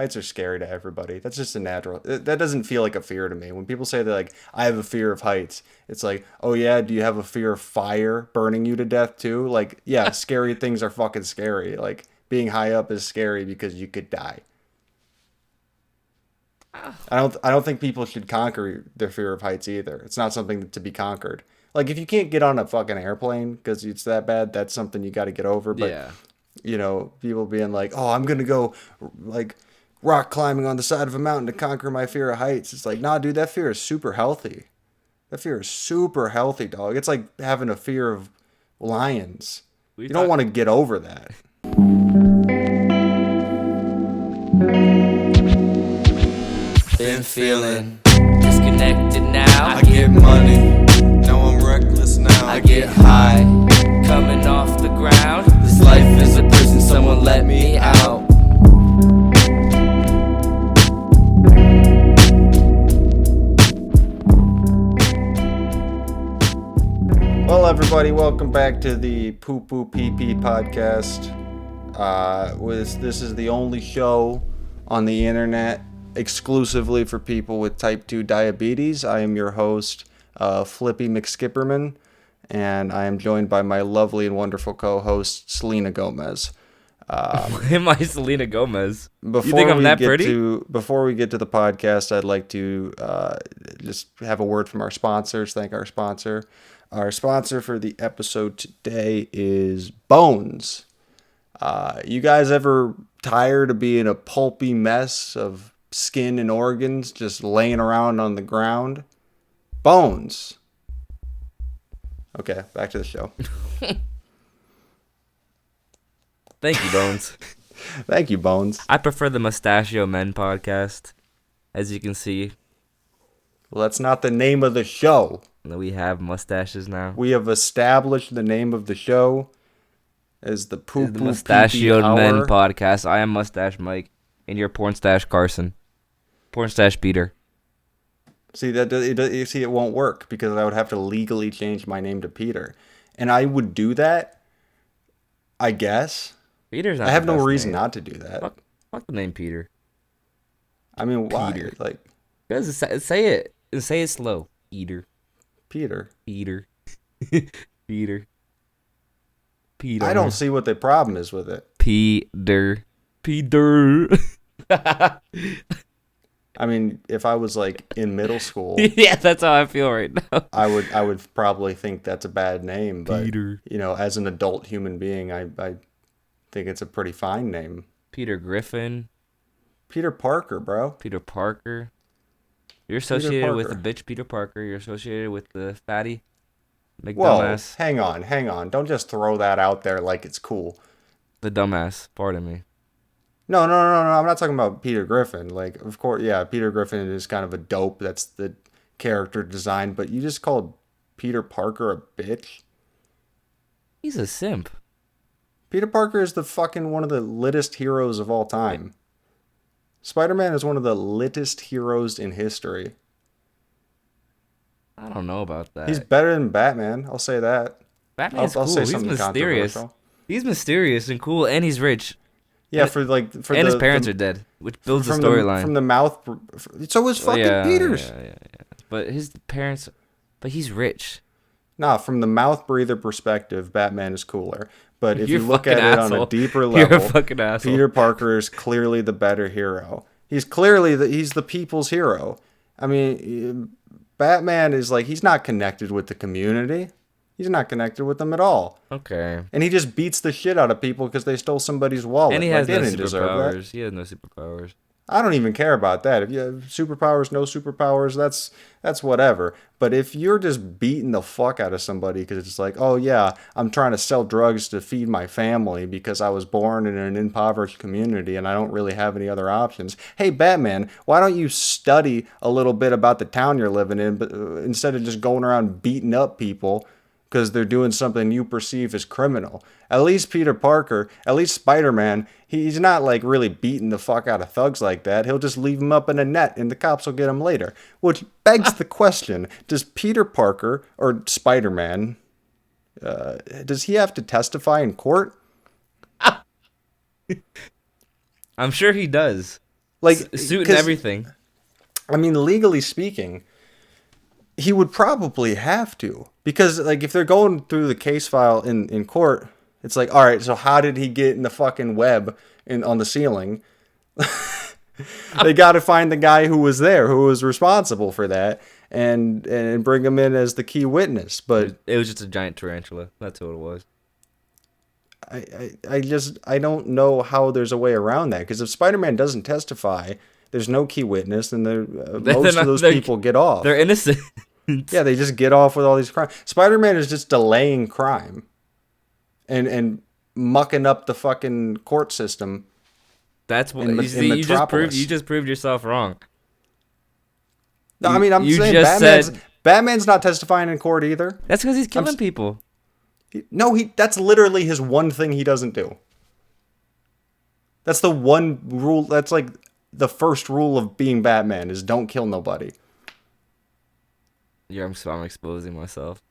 Heights are scary to everybody. That's just a natural. That doesn't feel like a fear to me. When people say they're like, I have a fear of heights, it's like, oh yeah, do you have a fear of fire burning you to death too? Like, yeah, scary things are fucking scary. Like, being high up is scary because you could die. I don't think people should conquer their fear of heights either. It's not something to be conquered. Like if you can't get on a fucking airplane because it's that bad, that's something you got to get over. But Yeah. people being like, "Oh, I'm gonna go like rock climbing on the side of a mountain to conquer my fear of heights." It's like, nah, dude, that fear is super healthy. That fear is super healthy, dog. It's like having a fear of lions. You don't want to get over that. Been feeling disconnected now. I get money, now I'm reckless now. I get high, coming off the ground. This life is a prison, someone let me out. Well, everybody, welcome back to the Poo Poo Pee Pee podcast. This is the only show on the internet exclusively for people with type 2 diabetes. I am your host, Flippy McSkipperman, and I am joined by my lovely and wonderful co-host, Selena Gomez. Am I Selena Gomez? Before You think I'm we that get pretty? Before we get to the podcast, I'd like to just have a word from our sponsors. Thank our sponsor. Our sponsor for the episode today is Bones. You guys ever tired of being a pulpy mess of skin and organs just laying around on the ground? Bones. Okay, back to the show. Thank you, Bones. Thank you, Bones. I prefer the Mustachio Men podcast. As you can see, Well, that's not the name of the show. we have mustaches now. We have established the name of the show as the Poo The Poo Mustachioed Pee Pee Men Hour. podcast. I am Mustache Mike, and you're Porn Stash Carson. Porn Stash Peter. See it won't work because I would have to legally change my name to Peter, and I would do that. I guess Peter's not I have the no best reason name. not to do that. Fuck the name Peter. I mean, why? Peter. Like Guys, say it. Say it slow. Peter. Peter. Peter. Peter. Peter. I don't see what the problem is with it. Peter. Peter. I mean, if I was like in middle school, Yeah, that's how I feel right now. I would probably think that's a bad name. But Peter. as an adult human being, I think it's a pretty fine name. Peter Griffin. Peter Parker, bro. Peter Parker. You're associated with the Parker. bitch Peter Parker. You're associated with the fatty Whoa, McDumbass. hang on. Don't just throw that out there like it's cool. The dumbass. Pardon me. No. I'm not talking about Peter Griffin. Like, of course, yeah, Peter Griffin is kind of a dope. That's the character design. But you just called Peter Parker a bitch? He's a simp. Peter Parker is the fucking one of the littest heroes of all time. Spider-Man is one of the littest heroes in history. I don't know about that. He's better than Batman. I'll say that. Batman's I'll cool. say He's something mysterious. controversial. He's mysterious and cool, and he's rich. Yeah, And- and his parents are dead, which builds the storyline. From the mouth. So is fucking Peter's. Yeah. But his parents, but he's rich. Nah, from the mouth breather perspective, Batman is cooler. But if You're you look fucking at it on asshole. a deeper You're level, a fucking asshole. Peter Parker is clearly the better hero. He's clearly he's the people's hero. I mean, Batman is like, he's not connected with the community. He's not connected with them at all. Okay. And he just beats the shit out of people because they stole somebody's wallet. And he Like, has they no didn't deserve that. superpowers. He has no superpowers. I don't even care about that. If you have superpowers, no superpowers, that's whatever. But if you're just beating the fuck out of somebody because it's like, oh yeah, I'm trying to sell drugs to feed my family because I was born in an impoverished community and I don't really have any other options. Hey Batman, why don't you study a little bit about the town you're living in, but instead of just going around beating up people because they're doing something you perceive as criminal? At least Peter Parker, at least Spider-Man, he's not like really beating the fuck out of thugs like that. He'll just leave them up in a net and the cops will get him later. Which begs the question, does Peter Parker, or Spider-Man, does he have to testify in court? I'm sure he does. Like, Suit and 'cause, everything. I mean, legally speaking, he would probably have to, because like if they're going through the case file in court, it's like, all right, so how did he get in the fucking web on the ceiling? They got to find the guy who was there, who was responsible for that, and bring him in as the key witness. But It was just a giant tarantula. That's what it was. I don't know how there's a way around that, because if Spider-Man doesn't testify, there's no key witness, and most of those people get off. They're innocent. Yeah, they just get off with all these crimes. Spider-Man is just delaying crime and mucking up the fucking court system. That's what in you Metropolis. just proved yourself wrong. No, I mean, I'm you saying just Batman's not testifying in court either. That's because he's killing people. That's literally his one thing he doesn't do. That's the one rule. That's like the first rule of being Batman is don't kill nobody. Yeah, I'm exposing myself.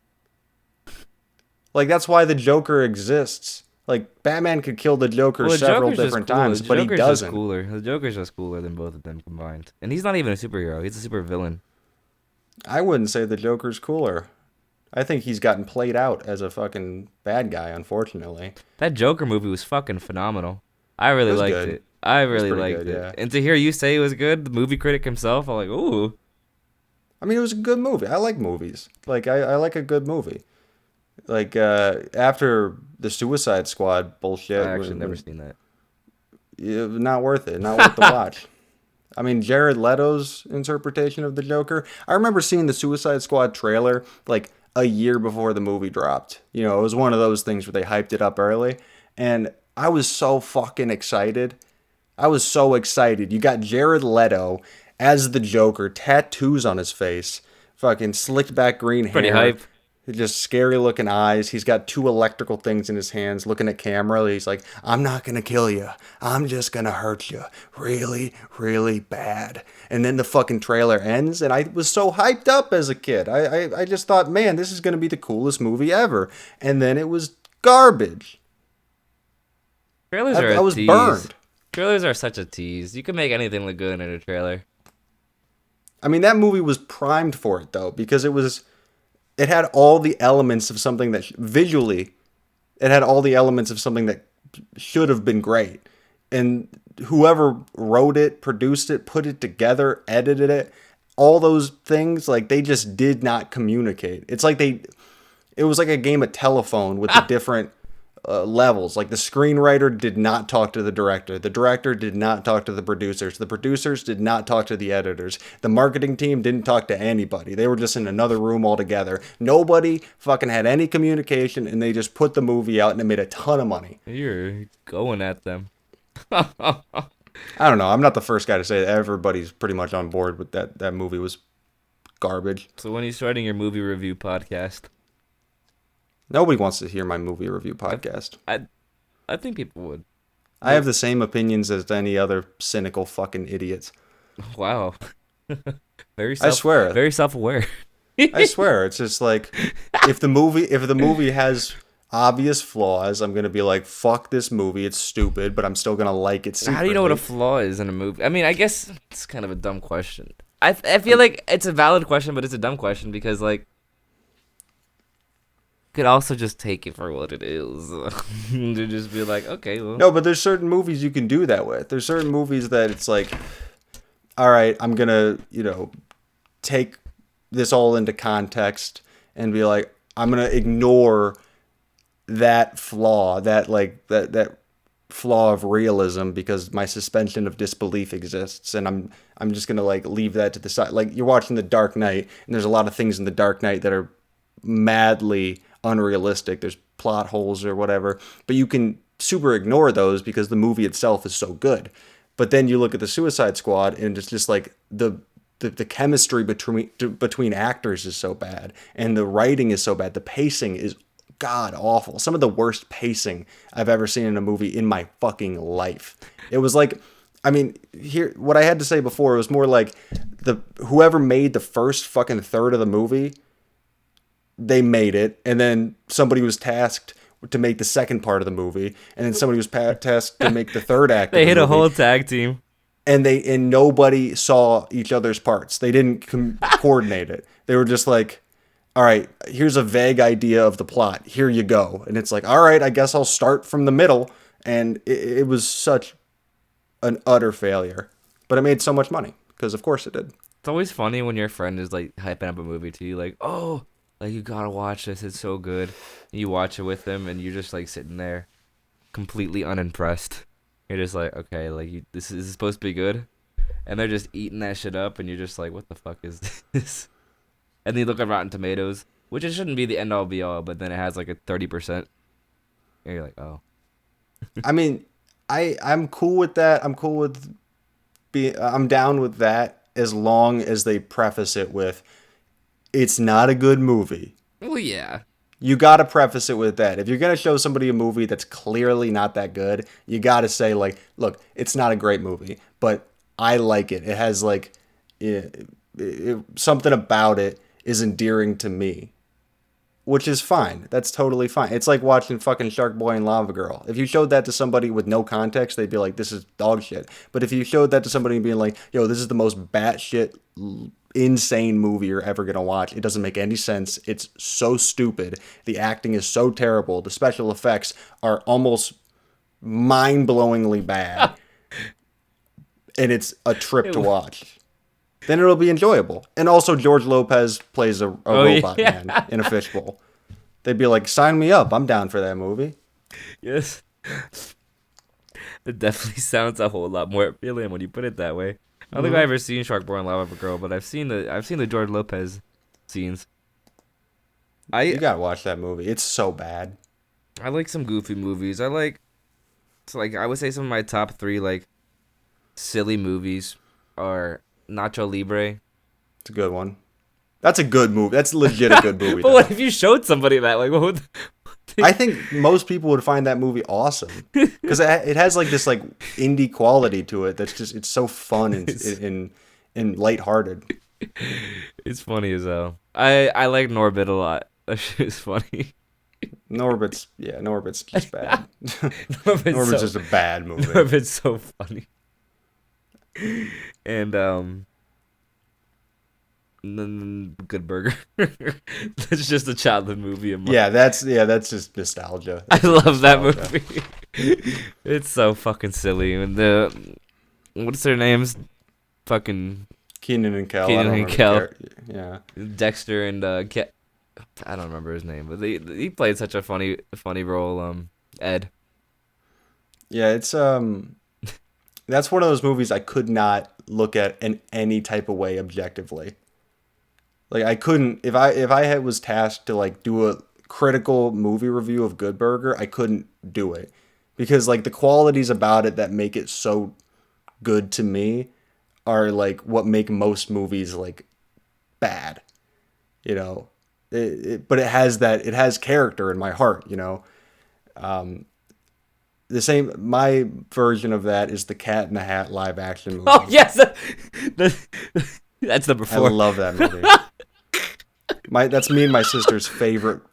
Like, that's why the Joker exists. Like, Batman could kill the Joker several different times, but he doesn't. The Joker's just cooler than both of them combined. And he's not even a superhero. He's a super villain. I wouldn't say the Joker's cooler. I think he's gotten played out as a fucking bad guy, unfortunately. That Joker movie was fucking phenomenal. I really liked good. it. I really pretty liked good, it. yeah. And to hear you say it was good, the movie critic himself, I'm like, ooh. I mean, it was a good movie. I like movies. Like, I like a good movie. Like, after the Suicide Squad bullshit. I actually never seen that. Not worth it. Not worth the watch. I mean, Jared Leto's interpretation of the Joker. I remember seeing the Suicide Squad trailer, like, a year before the movie dropped. You know, it was one of those things where they hyped it up early. And I was so fucking excited. I was so excited. You got Jared Leto as the Joker, tattoos on his face, fucking slicked back green hair. Pretty hype. Just scary looking eyes. He's got two electrical things in his hands looking at camera. He's like, I'm not going to kill you. I'm just going to hurt you really, really bad. And then the fucking trailer ends, and I was so hyped up as a kid. I just thought, man, this is going to be the coolest movie ever. And then it was garbage. Trailers are I was tease. burned. Trailers are such a tease. You can make anything look good in a trailer. I mean, that movie was primed for it, though, because it had all the elements of something that visually, it had all the elements of something that should have been great. And whoever wrote it, produced it, put it together, edited it, all those things, like, they just did not communicate. It's like it was like a game of telephone with the different levels. Like, the screenwriter did not talk to the director did not talk to the producers did not talk to the editors, the marketing team didn't talk to anybody. They were just in another room altogether. Nobody fucking had any communication, and they just put the movie out, and it made a ton of money. You're going at them. I don't know, I'm not the first guy to say that. Everybody's pretty much on board with that movie was garbage. So when are you starting your movie review podcast? Nobody wants to hear my movie review podcast. I think people would. I have the same opinions as any other cynical fucking idiots. Wow. I swear. Very self-aware. I swear. It's just like, if the movie has obvious flaws, I'm gonna be like, fuck this movie, it's stupid, but I'm still gonna like it secretly. How do you know what a flaw is in a movie? I mean, I guess it's kind of a dumb question. I feel like it's a valid question, but it's a dumb question because, like, could also just take it for what it is. To just be like, okay, well. No, but there's certain movies you can do that with. There's certain movies that it's like, all right, I'm gonna, take this all into context and be like, I'm gonna ignore that flaw, that flaw of realism, because my suspension of disbelief exists, and I'm just gonna like leave that to the side. Like, you're watching The Dark Knight, and there's a lot of things in The Dark Knight that are madly unrealistic. There's plot holes or whatever, but you can super ignore those because the movie itself is so good. But then you look at the Suicide Squad, and it's just like the chemistry between actors is so bad, and the writing is so bad. The pacing is god awful. Some of the worst pacing I've ever seen in a movie in my fucking life. It was like, I mean, here, what I had to say before, it was more like whoever made the first fucking third of the movie, they made it, and then somebody was tasked to make the second part of the movie, and then somebody was tasked to make the third act. They of the hit a movie. whole tag team. and nobody saw each other's parts. They didn't coordinate it. They were just like, all right, here's a vague idea of the plot. Here you go. And it's like, all right, I guess I'll start from the middle. And it was such an utter failure. But it made so much money because, of course, it did. It's always funny when your friend is like hyping up a movie to you, like, oh, like you gotta watch this, it's so good. You watch it with them, and you're just like sitting there, completely unimpressed. You're just like, okay, like this is supposed to be good, and they're just eating that shit up, and you're just like, what the fuck is this? And then you look at Rotten Tomatoes, which it shouldn't be the end all be all, but then it has like a 30%. And you're like, oh. I mean, I'm cool with that. I'm cool with I'm down with that as long as they preface it with, it's not a good movie. Well, yeah. You got to preface it with that. If you're going to show somebody a movie that's clearly not that good, you got to say, like, look, it's not a great movie, but I like it. It has, like, something about it is endearing to me, which is fine. That's totally fine. It's like watching fucking Shark Boy and Lava Girl. If you showed that to somebody with no context, they'd be like, this is dog shit. But if you showed that to somebody and being like, yo, this is the most batshit insane movie you're ever going to watch. It doesn't make any sense. It's so stupid. The acting is so terrible. The special effects are almost mind-blowingly bad. And it's a trip to watch. Then it'll be enjoyable. And also George Lopez plays a robot man in a fishbowl. They'd be like, sign me up. I'm down for that movie. Yes. It definitely sounds a whole lot more appealing when you put it that way. I don't think I've ever seen Shark Boy and Lava Girl, but I've seen the George Lopez scenes. You gotta watch that movie. It's so bad. I like some goofy movies. I would say some of my top 3 like silly movies are Nacho Libre. It's a good one. That's a good movie. That's legit a good movie. But what if you showed somebody that? Like, what would I think most people would find that movie awesome because it has like this like indie quality to it. That's just, it's so fun and lighthearted. It's funny as hell. I like Norbit a lot. That shit is funny. Norbit's just bad. Norbit's just a bad movie. Norbit's so funny. And Good Burger. That's just a childhood movie. That's just nostalgia. I love that movie. It's so fucking silly. And what's their names? Fucking Keenan and Kel. Yeah. Dexter and I don't remember his name, but he played such a funny role. Ed. Yeah, it's that's one of those movies I could not look at in any type of way objectively. Like I couldn't, if I was tasked to like do a critical movie review of Good Burger, I couldn't do it because like the qualities about it that make it so good to me are like what make most movies like bad, you know. But it has character in my heart, you know. My version of that is the Cat in the Hat live action movie. Oh yes, that's number 4. I love that movie. That's me and my sister's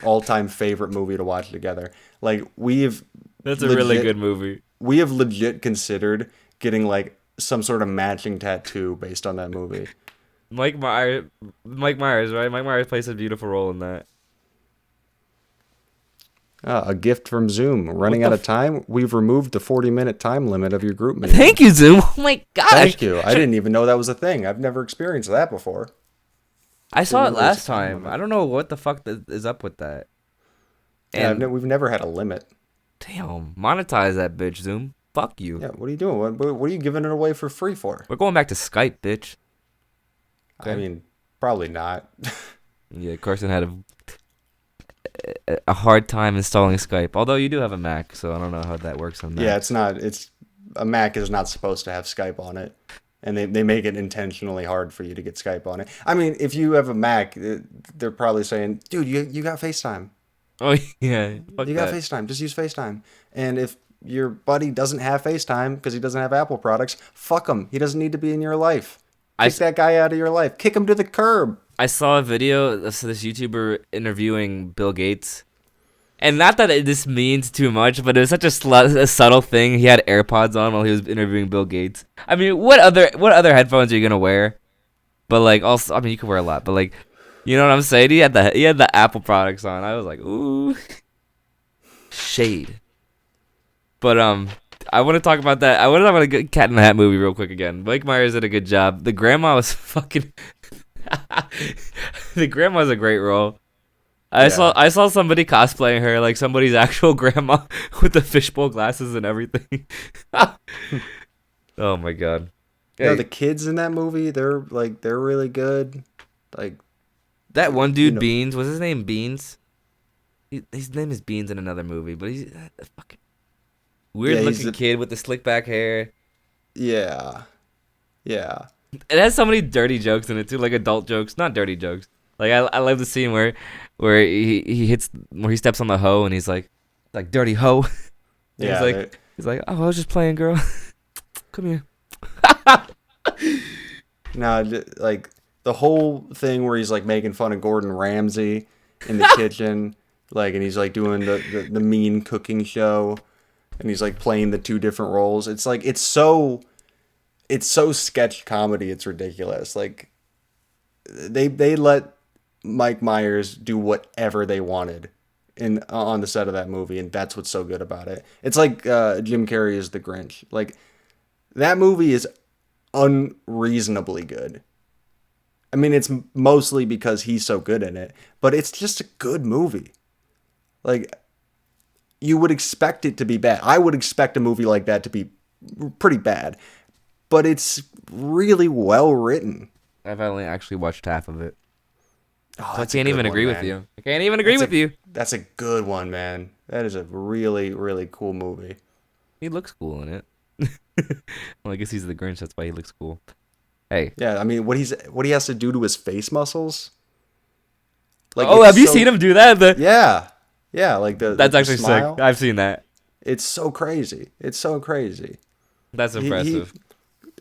all-time favorite movie to watch together. Like that's a really good movie. We have legit considered getting like some sort of matching tattoo based on that movie. Mike Myers, right? Mike Myers plays a beautiful role in that. A gift from Zoom. Running out of time. We've removed the 40-minute time limit of your group meeting. Thank you, Zoom. Oh my gosh. Thank you. I didn't even know that was a thing. I've never experienced that before. I saw it last time. I don't know what the fuck is up with that. And we've never had a limit. Damn. Monetize that bitch, Zoom. Fuck you. Yeah, what are you doing? What are you giving it away for free for? We're going back to Skype, bitch. Okay. I mean, probably not. Yeah, Carson had a hard time installing Skype. Although you do have a Mac, so I don't know how that works on that. Yeah, a Mac is not supposed to have Skype on it. And they make it intentionally hard for you to get Skype on it. I mean, if you have a Mac, they're probably saying, dude, you got FaceTime. Oh, yeah. You got FaceTime. Just use FaceTime. And if your buddy doesn't have FaceTime because he doesn't have Apple products, fuck him. He doesn't need to be in your life. Kick that guy out of your life. Kick him to the curb. I saw a video of this YouTuber interviewing Bill Gates. And not that this means too much, but it was such a subtle thing. He had AirPods on while he was interviewing Bill Gates. I mean, what other headphones are you gonna wear? But like, also, I mean, you could wear a lot, but like, you know what I'm saying? He had the Apple products on. I was like, ooh, shade. But I want to talk about that. I want to talk about a Cat in the Hat movie real quick again. Mike Myers did a good job. The grandma was fucking. The grandma's a great role. I saw somebody cosplaying her like somebody's actual grandma with the fishbowl glasses and everything. Oh my god. You know, the kids in that movie, they're really good. Like that one dude, you know, Beans, was his name Beans? His name is Beans in another movie, but he's a fucking weird looking kid with the slick back hair. Yeah. It has so many dirty jokes in it too, like adult jokes, not dirty jokes. Like I love the scene where he steps on the hoe and he's like dirty hoe. Yeah. He's like, oh, I was just playing, girl. Come here. No, like the whole thing where he's like making fun of Gordon Ramsay in the kitchen, like, and he's like doing the mean cooking show, and he's like playing the two different roles. It's like it's so sketch comedy. It's ridiculous. Like they let Mike Myers do whatever they wanted on the set of that movie, and that's what's so good about it. It's like Jim Carrey is the Grinch. Like that movie is unreasonably good. I mean, it's mostly because he's so good in it, but it's just a good movie. Like, you would expect it to be bad. I would expect a movie like that to be pretty bad, but it's really well written. I've only actually watched half of it. Oh, I can't even agree with you. I can't even agree with you. That's a good one, man. That is a really, really cool movie. He looks cool in it. Well, I guess he's the Grinch. That's why he looks cool. Hey. Yeah, I mean, what he has to do to his face muscles. Like, oh, have you seen him do that? Yeah, like that's actually smile. sick. I've seen that. It's so crazy. That's impressive.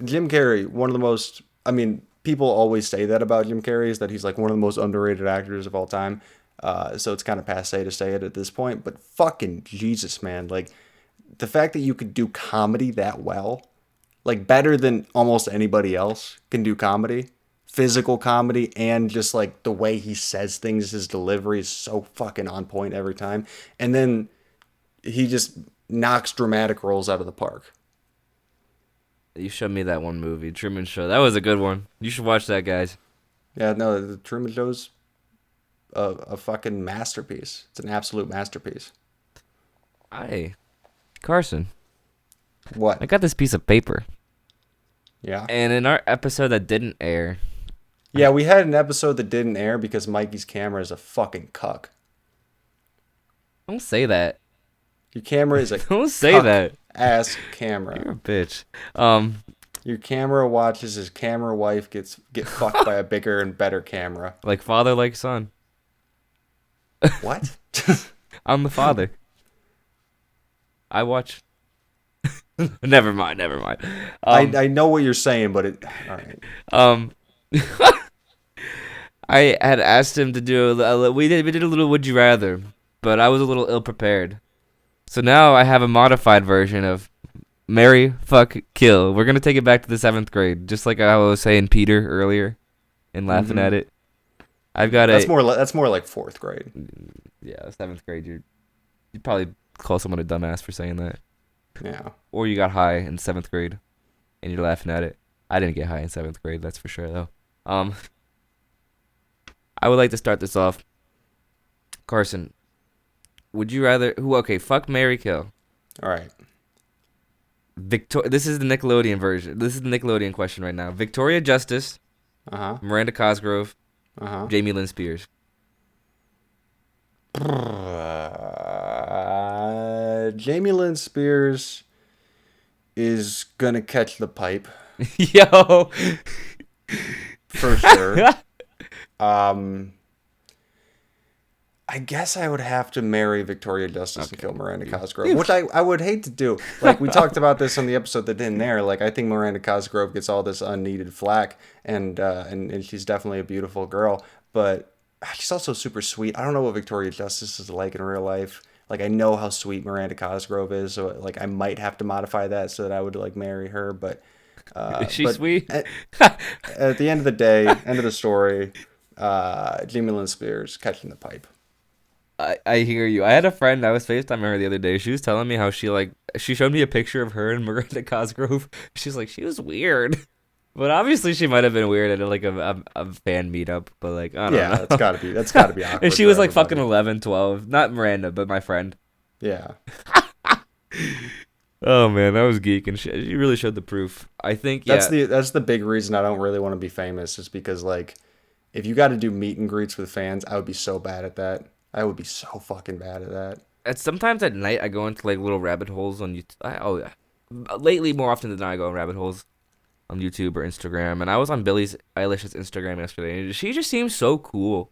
Jim Carrey, one of the most. I mean, people always say that about Jim Carrey, is that he's like one of the most underrated actors of all time. So it's kind of passé to say it at this point, but fucking Jesus, man, like the fact that you could do comedy that well, like better than almost anybody else can do comedy, physical comedy, and just like the way he says things, his delivery is so fucking on point every time. And then he just knocks dramatic roles out of the park. You showed me that one movie, Truman Show. That was a good one. You should watch that, guys. Yeah, no, the Truman Show's a fucking masterpiece. It's an absolute masterpiece. Hey, Carson. What? I got this piece of paper. Yeah. And in our episode that didn't air. Yeah, we had an episode that didn't air because Mikey's camera is a fucking cuck. Don't say that. Your camera is a Don't say that. Ass camera. You're a bitch. Your camera watches his camera wife get fucked by a bigger and better camera. Like father, like son. What? I'm the father. I watch. Never mind. I know what you're saying, but all right. I had asked him to do we did a little would you rather, but I was a little ill prepared. So now I have a modified version of marry, fuck, kill. We're gonna take it back to the 7th grade, just like I was saying Peter earlier, and laughing at it. I've got that's more like 4th grade. Yeah, 7th grade. You'd probably call someone a dumbass for saying that. Yeah. Or you got high in 7th grade, and you're laughing at it. I didn't get high in 7th grade, that's for sure though. I would like to start this off. Carson, would you rather fuck, marry, kill. All right. This is the Nickelodeon version. This is the Nickelodeon question right now. Victoria Justice, Miranda Cosgrove, Jamie Lynn Spears. Jamie Lynn Spears is gonna catch the pipe. Yo, for sure. I guess I would have to marry Victoria Justice and kill Miranda Cosgrove, which I would hate to do. Like, we talked about this on the episode that didn't air. Like, I think Miranda Cosgrove gets all this unneeded flack, and she's definitely a beautiful girl. But she's also super sweet. I don't know what Victoria Justice is like in real life. Like I know how sweet Miranda Cosgrove is, so like I might have to modify that so that I would like marry her. But Is she sweet? at the end of the day, end of the story, Jamie Lynn Spears catching the pipe. I hear you. I had a friend, I was FaceTiming her the other day. She was telling me how she showed me a picture of her and Miranda Cosgrove. She's like, she was weird. But obviously she might have been weird at like a fan meetup. But like, I don't know. That's gotta be awkward. And she for was like everybody. fucking 11, 12. Not Miranda, but my friend. Yeah. Oh man, that was geek, and she really showed the proof. I think That's the big reason I don't really want to be famous, is because like if you got to do meet and greets with fans, I would be so bad at that. I would be so fucking bad at that. sometimes at night I go into like little rabbit holes on YouTube. Oh yeah, lately more often than not I go in rabbit holes on YouTube or Instagram. And I was on Billie Eilish's Instagram yesterday, and she just seems so cool,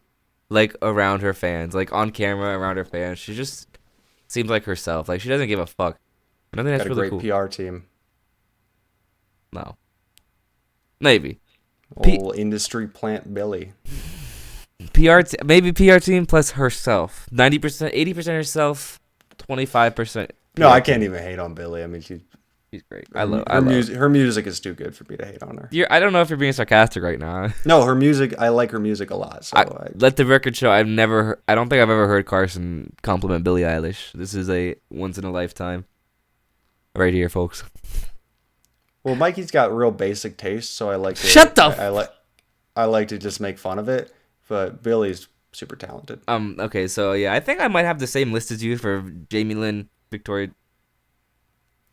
like around her fans, like on camera around her fans. She just seems like herself. Like she doesn't give a fuck. And I think that's Got a really great cool. PR team. No, maybe Old industry plant Billy. maybe PR team plus herself. 90%, 80% herself, 25%. No, I can't even hate on Billy. I mean, she's great. her music is too good for me to hate on her. I don't know if you're being sarcastic right now. No, her music, I like her music a lot. So Let the record show. I don't think I've ever heard Carson compliment Billie Eilish. This is a once in a lifetime, right here, folks. Well, Mikey's got real basic taste, so I like to Shut the I like to just make fun of it. But Billy's super talented. Okay, so yeah, I think I might have the same list as you for Jamie Lynn, Victoria.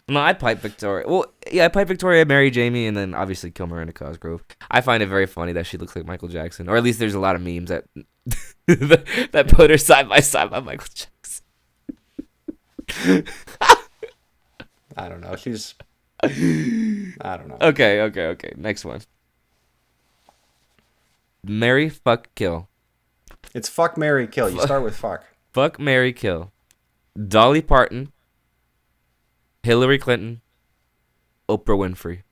No, I'd pipe Victoria. Well, yeah, I'd pipe Victoria, marry Jamie, and then obviously kill Miranda Cosgrove. I find it very funny that she looks like Michael Jackson, or at least there's a lot of memes that that put her side by side by Michael Jackson. I don't know. I don't know. Okay. Next one. Marry, fuck, kill. It's fuck, marry, kill. You start with fuck. Fuck, marry, kill. Dolly Parton, Hillary Clinton, Oprah Winfrey.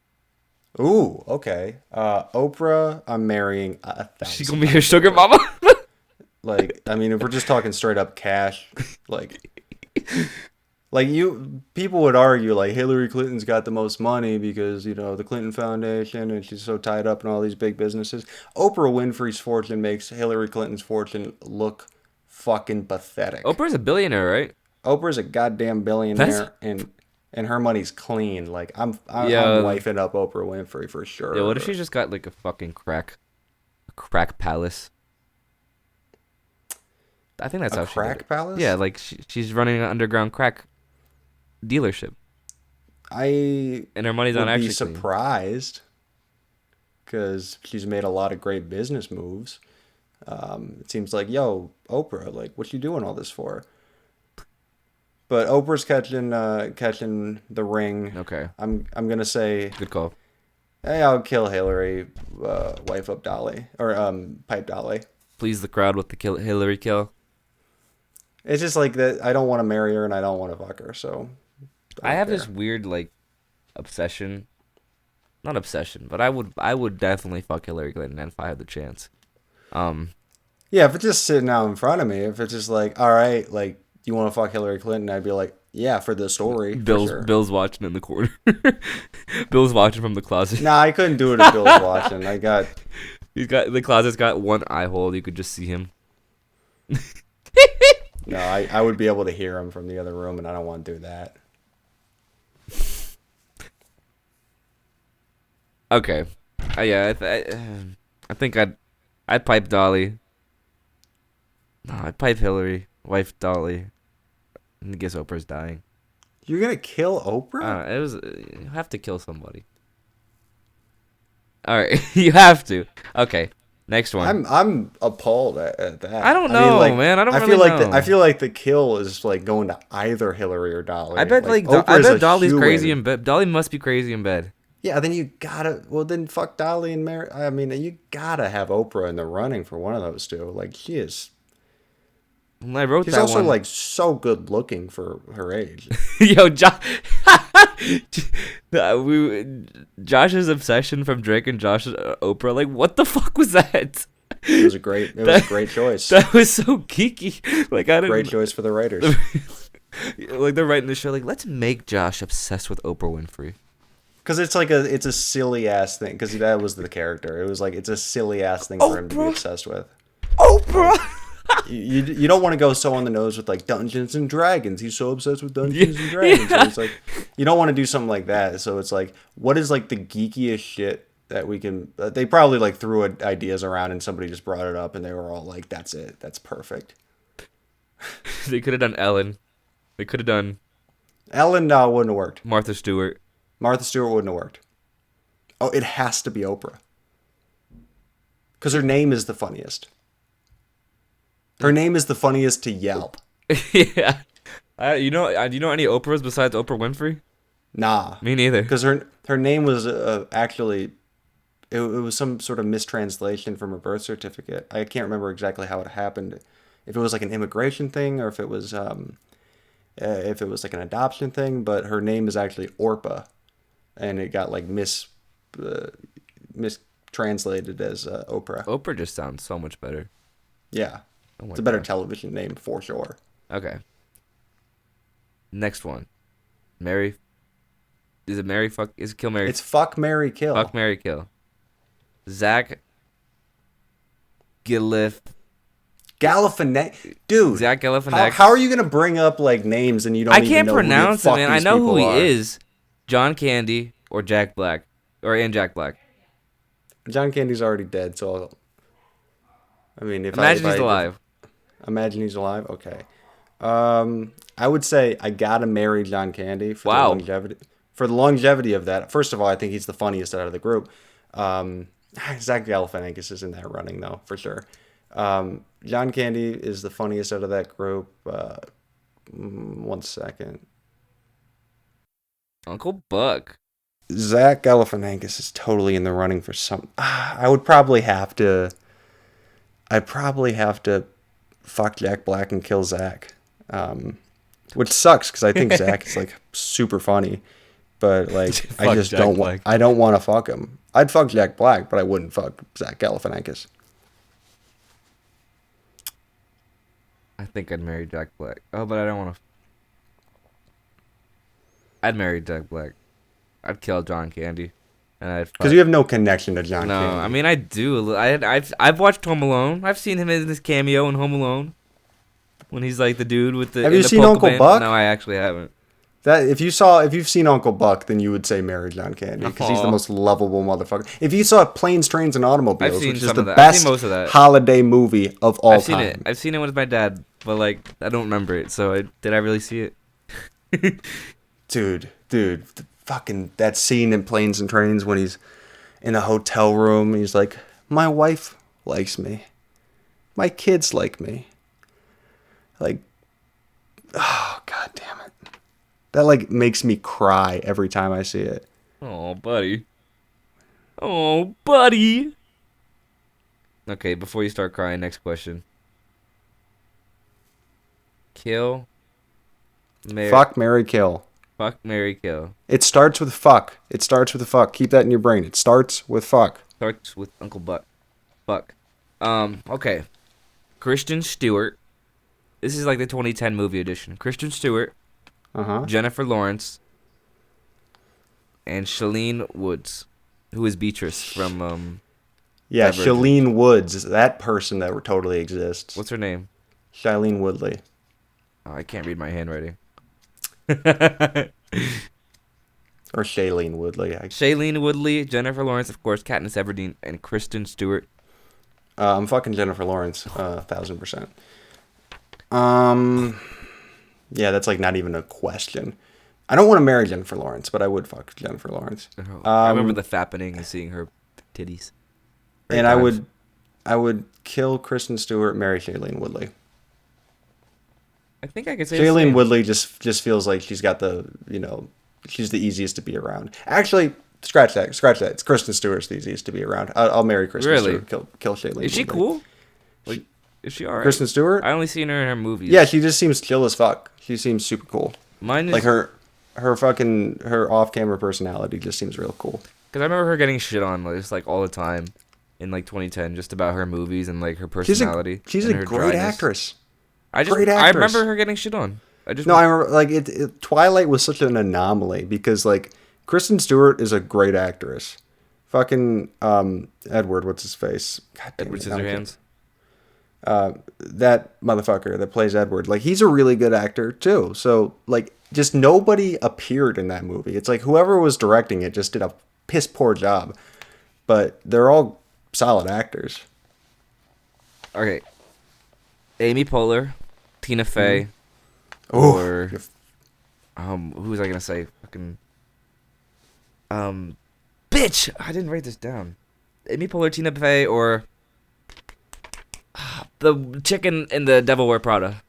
Ooh, okay. Oprah, I'm marrying 1,000. She's gonna be your sugar mama. Like, I mean, if we're just talking straight up cash, people would argue like Hillary Clinton's got the most money because, you know, the Clinton Foundation and she's so tied up in all these big businesses. Oprah Winfrey's fortune makes Hillary Clinton's fortune look fucking pathetic. Oprah's a billionaire, right? Oprah's a goddamn billionaire and her money's clean. Like I'm wifing up Oprah Winfrey for sure. Yeah, what if she just got like a fucking crack palace? I think that's how she did crack it. palace? Yeah, like she's running an underground crack dealership. And her money's would not actually be surprised because she's made a lot of great business moves. It seems like, yo, Oprah, like, what you doing all this for? But Oprah's catching the ring. Okay. I'm gonna say, Good call. hey, I'll kill Hillary, wife up Dolly or pipe Dolly. Please the crowd with the Hillary kill. It's just like that. I don't want to marry her and I don't want to fuck her. So I have this weird like obsession. Not obsession, but I would definitely fuck Hillary Clinton if I had the chance. Yeah, if it's just sitting out in front of me, if it's just like, all right, like, you want to fuck Hillary Clinton, I'd be like, yeah, for the story. Bill's watching in the corner. Bill's watching from the closet. Nah, I couldn't do it if Bill's watching. The closet's got one eye hole. You could just see him. No, I would be able to hear him from the other room, and I don't want to do that. Okay. Yeah, I think I'd pipe Dolly. No, I'd pipe Hillary. Wife Dolly. I guess Oprah's dying. You're gonna kill Oprah? You have to kill somebody. All right, you have to. Okay, next one. I'm appalled at that. I don't know, man. I feel like I feel like the kill is like going to either Hillary or Dolly. I bet I bet Dolly's crazy in bed. Dolly must be crazy in bed. Yeah, then you gotta. Well, then fuck Dolly and marry. I mean, you gotta have Oprah in the running for one of those two. Like she is. I wrote She's that also one. like so good looking for her age. Yo, Josh's obsession from Drake and Josh's Oprah. Like, what the fuck was that? It was a great choice. That was so geeky. Like I didn't. Great choice for the writers. Like they're writing the show. Like let's make Josh obsessed with Oprah Winfrey. Because it's a silly ass thing. Because that was the character. It was like it's a silly ass thing for him to be obsessed with. Oprah. You don't want to go so on the nose with like Dungeons and Dragons. He's so obsessed with Dungeons and Dragons. So it's like you don't want to do something like that. So it's like, what is like the geekiest shit that we can? They probably like threw ideas around and somebody just brought it up and they were all like, "That's it. That's perfect." They could have done Ellen. They could have done Ellen. No, wouldn't have worked. Martha Stewart. Martha Stewart wouldn't have worked. Oh, it has to be Oprah. Because her name is the funniest. Her name is the funniest to yell. Yeah. Do you know any Oprahs besides Oprah Winfrey? Nah. Me neither. Because her name was actually, it was some sort of mistranslation from her birth certificate. I can't remember exactly how it happened. If it was like an immigration thing or if it was like an adoption thing. But her name is actually Orpa. And it got like mistranslated as Oprah. Oprah just sounds so much better. Yeah. Oh my It's a better God. television name for sure. Okay. Next one. Mary. Is it Mary? Fuck. Is it Kill Mary? It's fuck, marry, kill. Fuck Mary Kill. Zach Galifianakis. Dude. Zach Galifianakis. How are you gonna bring up like names and you don't? I even can't know pronounce who it, the fuck man. I these know who he people are? is. John Candy or Jack Black, and Jack Black. John Candy's already dead, so I mean, Imagine he's alive. Imagine he's alive. Okay. I would say I gotta marry John Candy for Wow. the longevity. For the longevity of that. First of all, I think he's the funniest out of the group. Zach Galifianakis is in that running though, for sure. John Candy is the funniest out of that group. 1 second. Uncle Buck. Zach Galifianakis is totally in the running for some. I'd probably have to fuck Jack Black and kill Zach, which sucks because I think Zach is like super funny, but like I just Jack don't Black. want. I don't want to fuck him. I'd fuck Jack Black, but I wouldn't fuck Zach Galifianakis. I think I'd marry Jack Black. Oh, but I don't want to. I'd marry Jack Black. I'd kill John Candy, and I'd. Because you have no connection to John No, Candy. I mean I do. I've watched Home Alone. I've seen him in his cameo in Home Alone, when he's like the dude with the. Have in you the seen polka Uncle band. Buck? No, I actually haven't. That if you've seen Uncle Buck, then you would say marry John Candy because he's the Aw. most lovable motherfucker. If you saw Planes, Trains, and Automobiles, I've seen which is some the of that. I've best seen most of that. holiday movie of all I've seen time. it. I've seen it with my dad, but like I don't remember it. So did I really see it? Dude, fucking that scene in Planes and Trains when he's in a hotel room, he's like, my wife likes me, my kids like me, like, oh god damn it, that like makes me cry every time I see it. Oh, buddy. Oh, buddy. Okay, before you start crying, next question. Kill. Fuck, marry, kill. Fuck, marry, kill. It starts with fuck. It starts with fuck. Keep that in your brain. It starts with fuck. Starts with Uncle Buck. Fuck. Okay. Kristen Stewart. This is like the 2010 movie edition. Kristen Stewart, Uh-huh. Jennifer Lawrence, and Shailene Woods, who is Beatrice from Yeah, Divergent. Shailene Woods is that person that totally exists. what's her name? Shailene Woodley. Oh, I can't read my handwriting. Or Shailene Woodley. Shailene Woodley, Jennifer Lawrence, of course, Katniss Everdeen, and Kristen Stewart. I'm fucking Jennifer Lawrence, 1,000%. Yeah, that's like not even a question. I don't want to marry Jennifer Lawrence, but I would fuck Jennifer Lawrence. I remember the fappening and seeing her titties. Great And times. I would kill Kristen Stewart, marry Shailene Woodley. I think I could say the Shailene same. Woodley just feels like she's got the, she's the easiest to be around. Actually, scratch that. It's Kristen Stewart's the easiest to be around. I'll marry Kristen Really? Stewart, kill Shailene Is she Woodley. cool? Like, is she alright? Kristen Stewart? I only seen her in her movies. Yeah, she just seems chill as fuck. She seems super cool. Mine is Like her off-camera personality just seems real cool. because I remember her getting shit on just like all the time. in like 2010, just about her movies and like her She's personality. she's and a her great dryness. actress. I great I actress. remember her getting shit on. No, I remember like Twilight was such an anomaly because like Kristen Stewart is a great actress. Fucking Edward, what's his face? God damn Edward it, I can't- Scissorhands. That motherfucker that plays Edward, like he's a really good actor too. So like, just nobody appeared in that movie. It's like whoever was directing it just did a piss poor job, but they're all solid actors. Okay. Amy Poehler, Tina Fey, Oh, or who was I gonna say? Fucking bitch! I didn't write this down. Amy Poehler, Tina Fey, or the chicken in the Devil Wear Prada.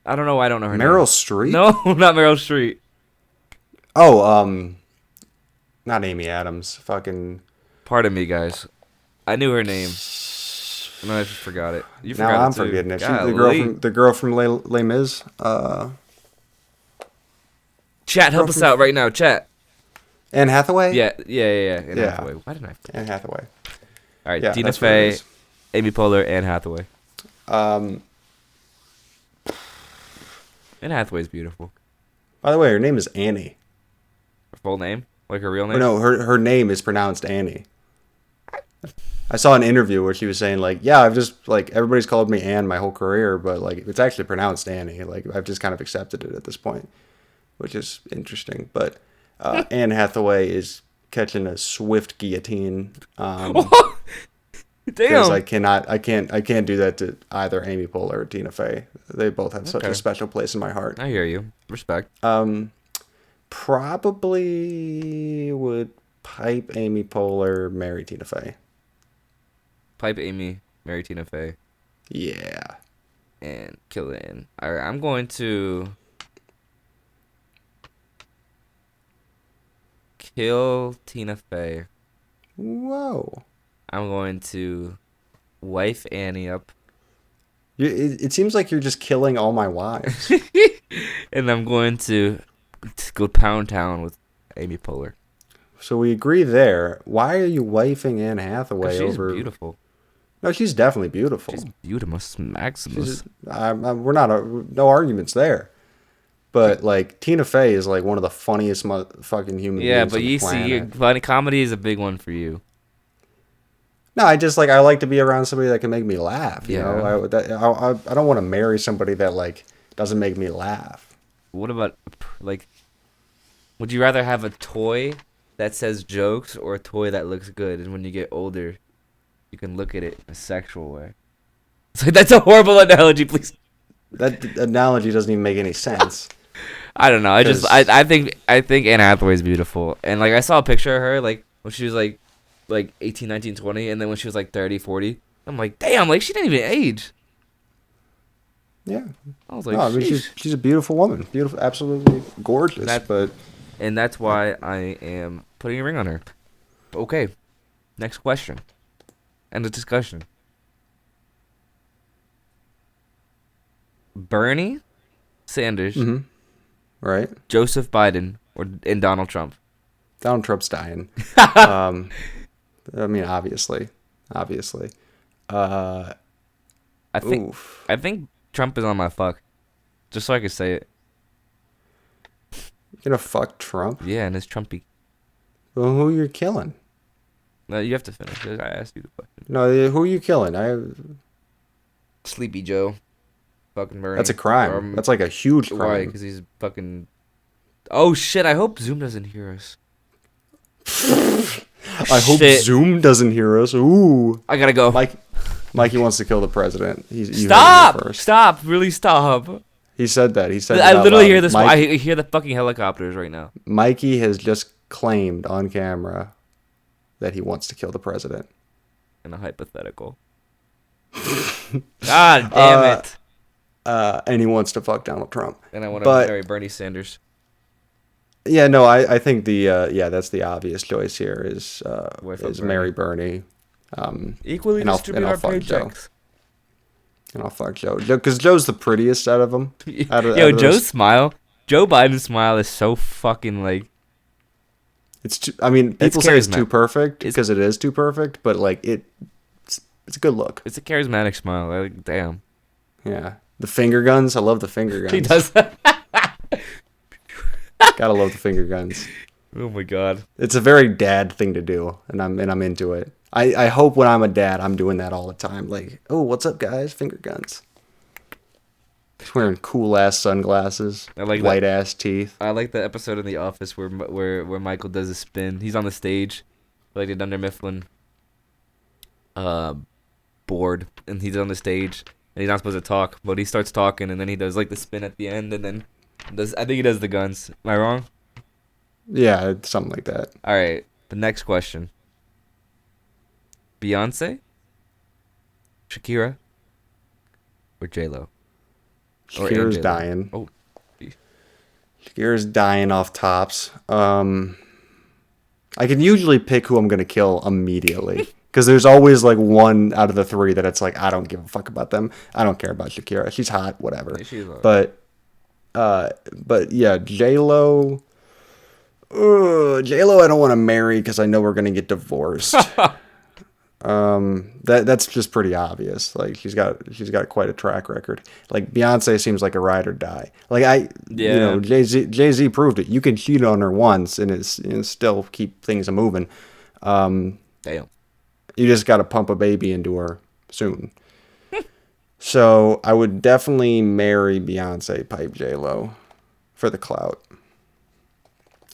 I don't know why I don't know her name. Meryl Streep. No, not Meryl Streep. Oh, not Amy Adams. Fucking. Pardon me, guys. I knew her name. And I just forgot it. You Now forgot I'm it too. forgetting it. She's Golly. the girl from Les Mis. Chat, help us out right now. Chat. Anne Hathaway. Yeah. Anne Yeah. Hathaway. Why didn't I? Anne Hathaway. All right, Yeah, Tina that's what it Fey, is. Amy Poehler, Anne Hathaway. Um. Anne Hathaway's beautiful. By the way, her name is Annie. Her full name, like her real Oh, name. no, her name is pronounced Annie. I saw an interview where she was saying like, yeah, I've just like everybody's called me Anne my whole career, but like it's actually pronounced Annie. Like I've just kind of accepted it at this point, which is interesting. But Anne Hathaway is catching a swift guillotine. Because Damn. I can't do that to either Amy Poehler or Tina Fey. They both have such Okay. a special place in my heart. I hear you. Respect. Probably would pipe Amy Poehler, marry Tina Fey. Pipe Amy, marry Tina Fey, Yeah. and kill Anne. All right, I'm going to kill Tina Fey. Whoa. I'm going to wife Annie up, It seems like you're just killing all my wives. and I'm going to go pound town with Amy Poehler. So we agree there. Why are you wifing Anne Hathaway 'Cause she's over? beautiful. No, she's definitely beautiful. She's beautimus maximus. We're not no arguments there. But like Tina Fey is like one of the funniest fucking human Yeah, beings but on the you see, planet. funny comedy is a big one for you. No, I like to be around somebody that can make me laugh. You Yeah. know, I don't want to marry somebody that like doesn't make me laugh. What about, like, would you rather have a toy that says jokes or a toy that looks good? And when you get older, you can look at it in a sexual way. It's like, that's a horrible analogy, please. That analogy doesn't even make any sense. I don't know. Cause- I think Anne Hathaway's beautiful. And like I saw a picture of her like when she was like 18, 19, 20, and then when she was like 30, 40. I'm like, damn, like she didn't even age. Yeah. I was like, No, I mean sheesh. she's a beautiful woman, beautiful, absolutely gorgeous. But And that's why I am putting a ring on her. Okay. Next question. End of discussion. Bernie Sanders, right, Joseph Biden, and Donald Trump. Donald Trump's dying. I mean, obviously. I think Oof. I think Trump is on my fuck. Just so I can say it. You're gonna fuck Trump? Yeah, and it's Trumpy. Well, who you killing? No, you have to finish. I asked you the question. No, who are you killing? Sleepy Joe. Fucking Bernie. That's a crime. Or, That's like a huge why? crime. Because he's fucking... Oh, shit. I hope Zoom doesn't hear us. I hope Shit. Zoom doesn't hear us. Ooh. I gotta go. Mikey wants to kill the president. You heard him Stop! first. Stop! Really stop. He said that. He said it I out literally loud. hear this. Mike- I hear the fucking helicopters right now. Mikey has just claimed on camera that he wants to kill the president. In a hypothetical. God damn it. And he wants to fuck Donald Trump. And I want to but- marry Bernie Sanders. Yeah, no, I think that's the obvious choice here is Wife of marry Bernie. Equally and I'll distribute our fuck Joe. paychecks. And I'll fuck Joe. Because Joe's the prettiest out of them. Yo, Joe's smile. Joe Biden's smile is so fucking like... It's too, I mean, people say it's too charismatic. perfect because it is too perfect, but like It's a good look. It's a charismatic smile. Like, damn. Yeah. The finger guns. I love the finger guns. She does that. Gotta love the finger guns. Oh my god. It's a very dad thing to do, and I'm into it. I hope when I'm a dad, I'm doing that all the time. Like, oh, what's up, guys? Finger guns. Just wearing cool ass sunglasses, I like white ass teeth. I like the episode in The Office where Michael does a spin. He's on the stage, like the Dunder Mifflin board, and he's on the stage, and he's not supposed to talk, but he starts talking, and then he does like the spin at the end, and then I think he does the guns. Am I wrong? Yeah, it's something like that. All right. The next question. Beyonce, Shakira, or J-Lo? Or Shakira's J-Lo. dying. Oh. Shakira's dying off tops. I can usually pick who I'm gonna kill immediately. Because there's always like one out of the three that it's like, I don't give a fuck about them. I don't care about Shakira. She's hot, whatever. Yeah, she's hot. But yeah, J-Lo. J-Lo I don't want to marry because I know we're gonna get divorced. That's just pretty obvious. Like she's got quite a track record. Like Beyonce seems like a ride or die. Like Jay-Z proved it. You can cheat on her once and still keep things moving. Damn. You just got to pump a baby into her soon. So I would definitely marry Beyonce, pipe J-Lo for the clout.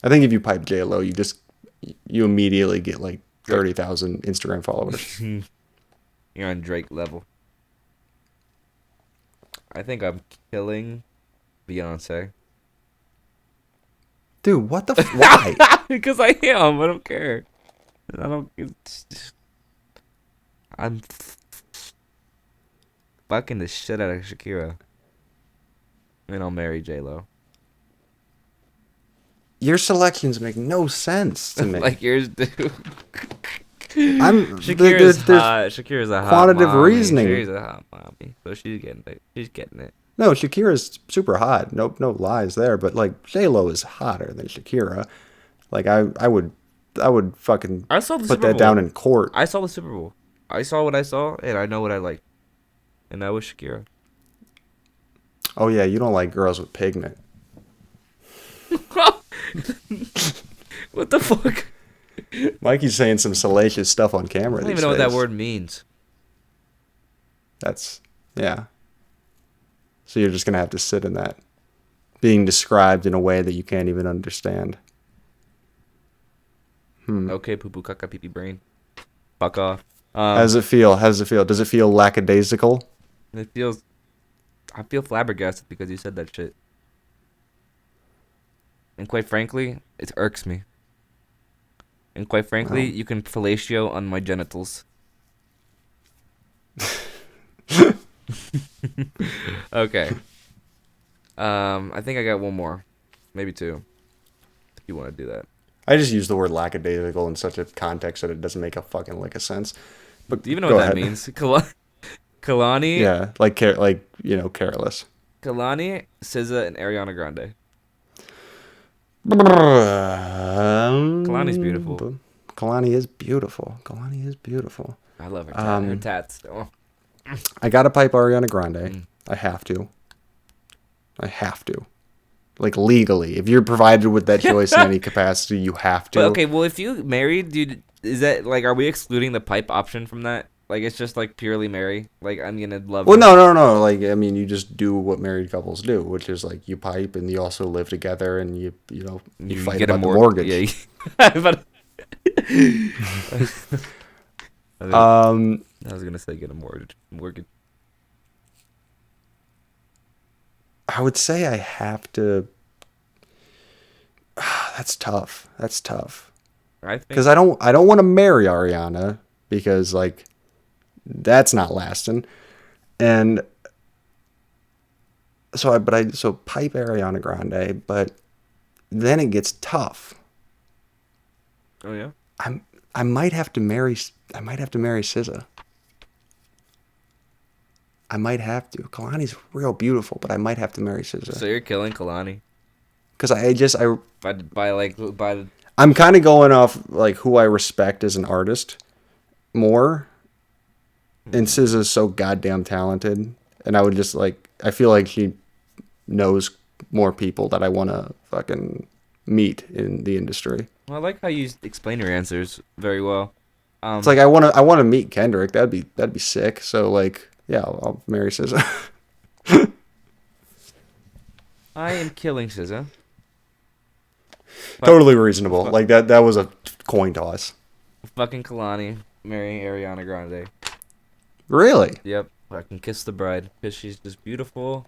I think if you pipe J-Lo, you immediately get like 30,000 Instagram followers. You're on Drake level. I think I'm killing Beyonce. Dude, what the why? Because I am. I don't care. I'm fucking the shit out of Shakira. And I'll marry J-Lo. Your selections make no sense to me. Like yours do. Shakira's hot. Shakira's a hot quantitative mommy. reasoning. Shakira's a hot mommy. So she's getting it. She's getting it. No, Shakira's super hot. No lies there. But like J-Lo is hotter than Shakira. Like I would fucking I saw the put Super that Bowl. down in court. I saw the Super Bowl. I saw what I saw, and I know what I like. And that was Shakira. Oh yeah, you don't like girls with pigment. What the fuck? Mikey's saying some salacious stuff on camera. I don't even know what that word means. Yeah. So you're just gonna have to sit in that, being described in a way that you can't even understand. Okay, poo poo caca pee pee brain. Fuck off. How does it feel? Does it feel lackadaisical? I feel flabbergasted because you said that shit. And quite frankly, it irks me. And quite frankly, you can fellatio on my genitals. Okay. I think I got one more. Maybe two. If you want to do that. I just use the word lackadaisical in such a context that it doesn't make a fucking lick of sense. But Do you even know go what ahead. that means? Kalani? Yeah, like careless. Kalani, SZA, and Ariana Grande. Kalani's beautiful. Kalani is beautiful. I love her, her tats. Oh. I gotta pipe Ariana Grande. I have to. Like legally, if you're provided with that choice in any capacity, you have to. But okay, well, if you married, dude, is that like, are we excluding the pipe option from that? Like, it's just like purely marry. Like, I'm gonna love. Well, her. no. Like, I mean, you just do what married couples do, which is like you pipe and you also live together and you fight get about the mortgage. Yeah. I was gonna say get a mortgage. I would say I have to. That's tough. I think Because I don't want to marry Ariana because like that's not lasting, and so pipe Ariana Grande, but then it gets tough. Oh yeah. I might have to marry SZA. I might have to. Kalani's real beautiful, but I might have to marry SZA. So you're killing Kalani Because by I'm kind of going off like who I respect as an artist more. And SZA's so goddamn talented, and I would just like, I feel like she knows more people that I want to fucking meet in the industry. Well, I like how you explain your answers very well. It's like I want to meet Kendrick. That'd be sick. So like, yeah, I'll marry SZA. I am killing SZA. Totally reasonable. Like that was a coin toss. Fucking Kalani marrying Ariana Grande. Really? Yep. Fucking kiss the bride because she's just beautiful.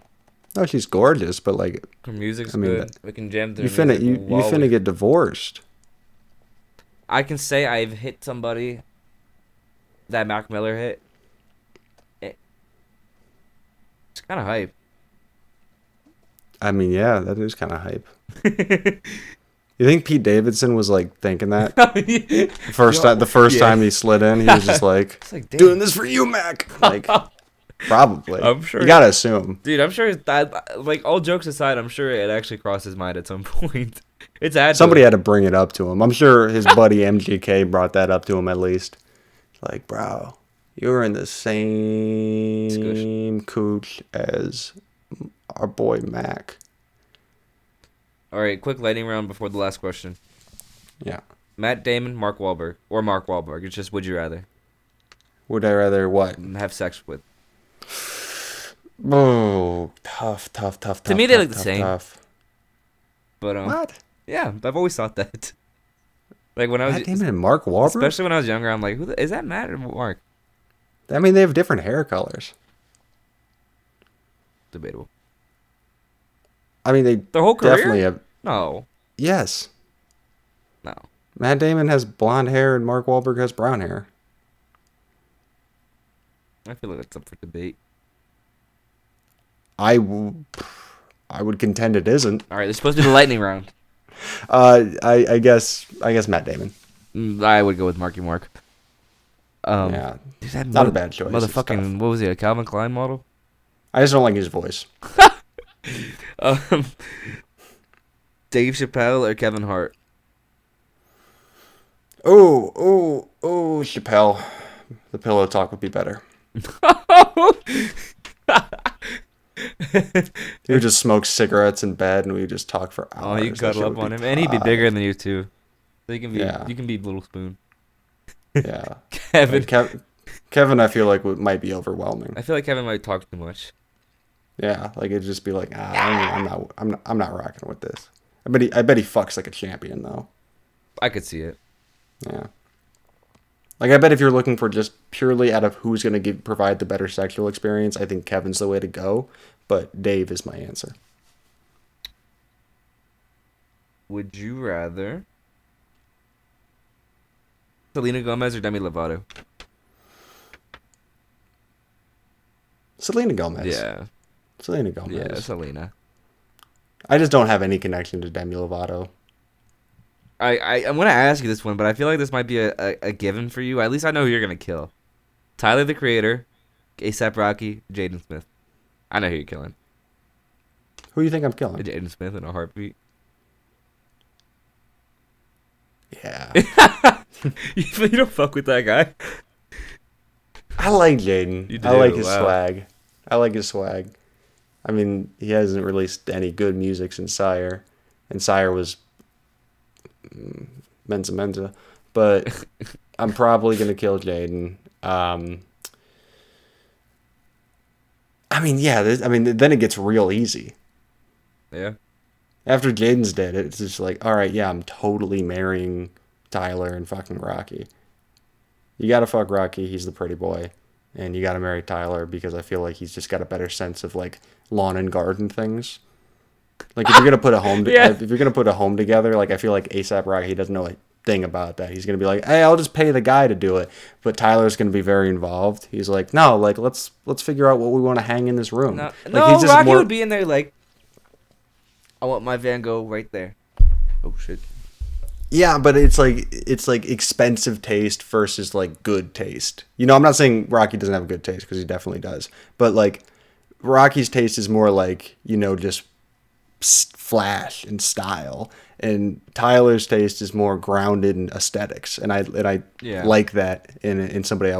No, she's gorgeous, but like, Her music's I mean, good. We can jam to you her finna music you while finna we- get divorced. I can say I've hit somebody that Mac Miller hit. It's kind of hype. I mean, yeah, that is kind of hype. You think Pete Davidson was like thinking that the first time he slid in, he was just like, It's like, damn. doing this for you, Mac. Like, probably. I'm sure. You gotta assume. Dude, I'm sure that, like, all jokes aside, I'm sure it actually crossed his mind at some point. It's had Somebody to. had to bring it up to him. I'm sure his buddy MGK brought that up to him at least. Like, bro, you were in the same cooch as our boy Mac. All right, quick lightning round before the last question. Yeah. Matt Damon, Mark Wahlberg, or Mark Wahlberg. It's just would you rather Would I rather what? have sex with? Oh, tough. To me, they look the same. Tough. But What? yeah, I've always thought that. Like when I was, Matt Damon and Mark Wahlberg? especially when I was younger, I'm like, is that Matt or Mark? I mean, they have different hair colors. Debatable. I mean, they Their whole career? definitely have. No, Yes. no. Matt Damon has blonde hair and Mark Wahlberg has brown hair. I feel like that's up for debate. I would contend it isn't. All right, it's supposed to be the lightning round. I guess Matt Damon. I would go with Marky Mark. Yeah. Dude, that Not a bad choice. It's Motherfucking, tough. what was he, a Calvin Klein model? I just don't like his voice. Um, Dave Chappelle or Kevin Hart? Oh, Chappelle. The pillow talk would be better. He would just smoke cigarettes in bed and we would just talk for Oh, hours. you That cuddle shit up would on be him, and he'd be tight. bigger than you too. So you can be, Yeah. you can be Little Spoon. Yeah. Kevin, Kevin, I feel like might be overwhelming. I feel like Kevin might talk too much. Yeah, like it'd just be like, I'm not rocking with this. I bet he fucks like a champion though. I could see it. Yeah. Like I bet if you're looking for just purely out of who's gonna provide the better sexual experience, I think Kevin's the way to go. But Dave is my answer. Would you rather Selena Gomez or Demi Lovato? Selena Gomez. Yeah, Selena Gomez. yeah, Selena. I just don't have any connection to Demi Lovato. I'm gonna ask you this one, but I feel like this might be a given for you. At least I know who you're gonna kill. Tyler the Creator, A$AP Rocky, Jaden Smith. I know who you're killing. Who do you think I'm killing? Jaden Smith in a heartbeat. Yeah. You don't fuck with that guy. I like Jaden. You I like do, his wow. swag. I like his swag. I mean, he hasn't released any good music since Sire. And Sire was Menza. But I'm probably going to kill Jaden. I mean, yeah. Then it gets real easy. Yeah. After Jaden's dead, it's just like, all right, yeah, I'm totally marrying Tyler and fucking Rocky. You gotta fuck Rocky, he's the pretty boy. And you gotta marry Tyler because I feel like he's just got a better sense of like lawn and garden things. Like if you're gonna put a home Yeah. if you're gonna put a home together, like I feel like A$AP Rocky doesn't know a thing about that. He's gonna be like, hey, I'll just pay the guy to do it. But Tyler's gonna be very involved. He's like, no, like let's figure out what we want to hang in this room. No, Like, no, he's just Rocky more- would be in there like, I want my Van Gogh right there. Oh shit. Yeah, but it's like expensive taste versus like good taste. You know, I'm not saying Rocky doesn't have a good taste because he definitely does. But like Rocky's taste is more like, you know, just flash and style, and Tyler's taste is more grounded in aesthetics. And I Yeah. like that in somebody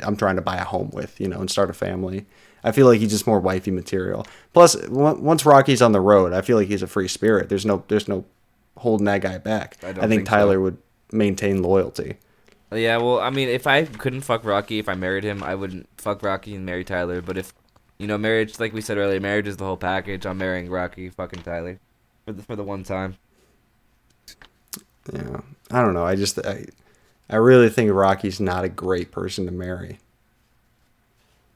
I'm trying to buy a home with, and start a family. I feel like he's just more wifey material. Plus, once Rocky's on the road, I feel like he's a free spirit. There's no holding that guy back. I I don't think think Tyler so. would maintain loyalty. Yeah, well, I mean, if I couldn't fuck Rocky, if I married him, I wouldn't fuck Rocky and marry Tyler. But if, marriage, like we said earlier, marriage is the whole package. I'm marrying Rocky, fucking Tyler, for the one time. Yeah, I don't know. I really think Rocky's not a great person to marry.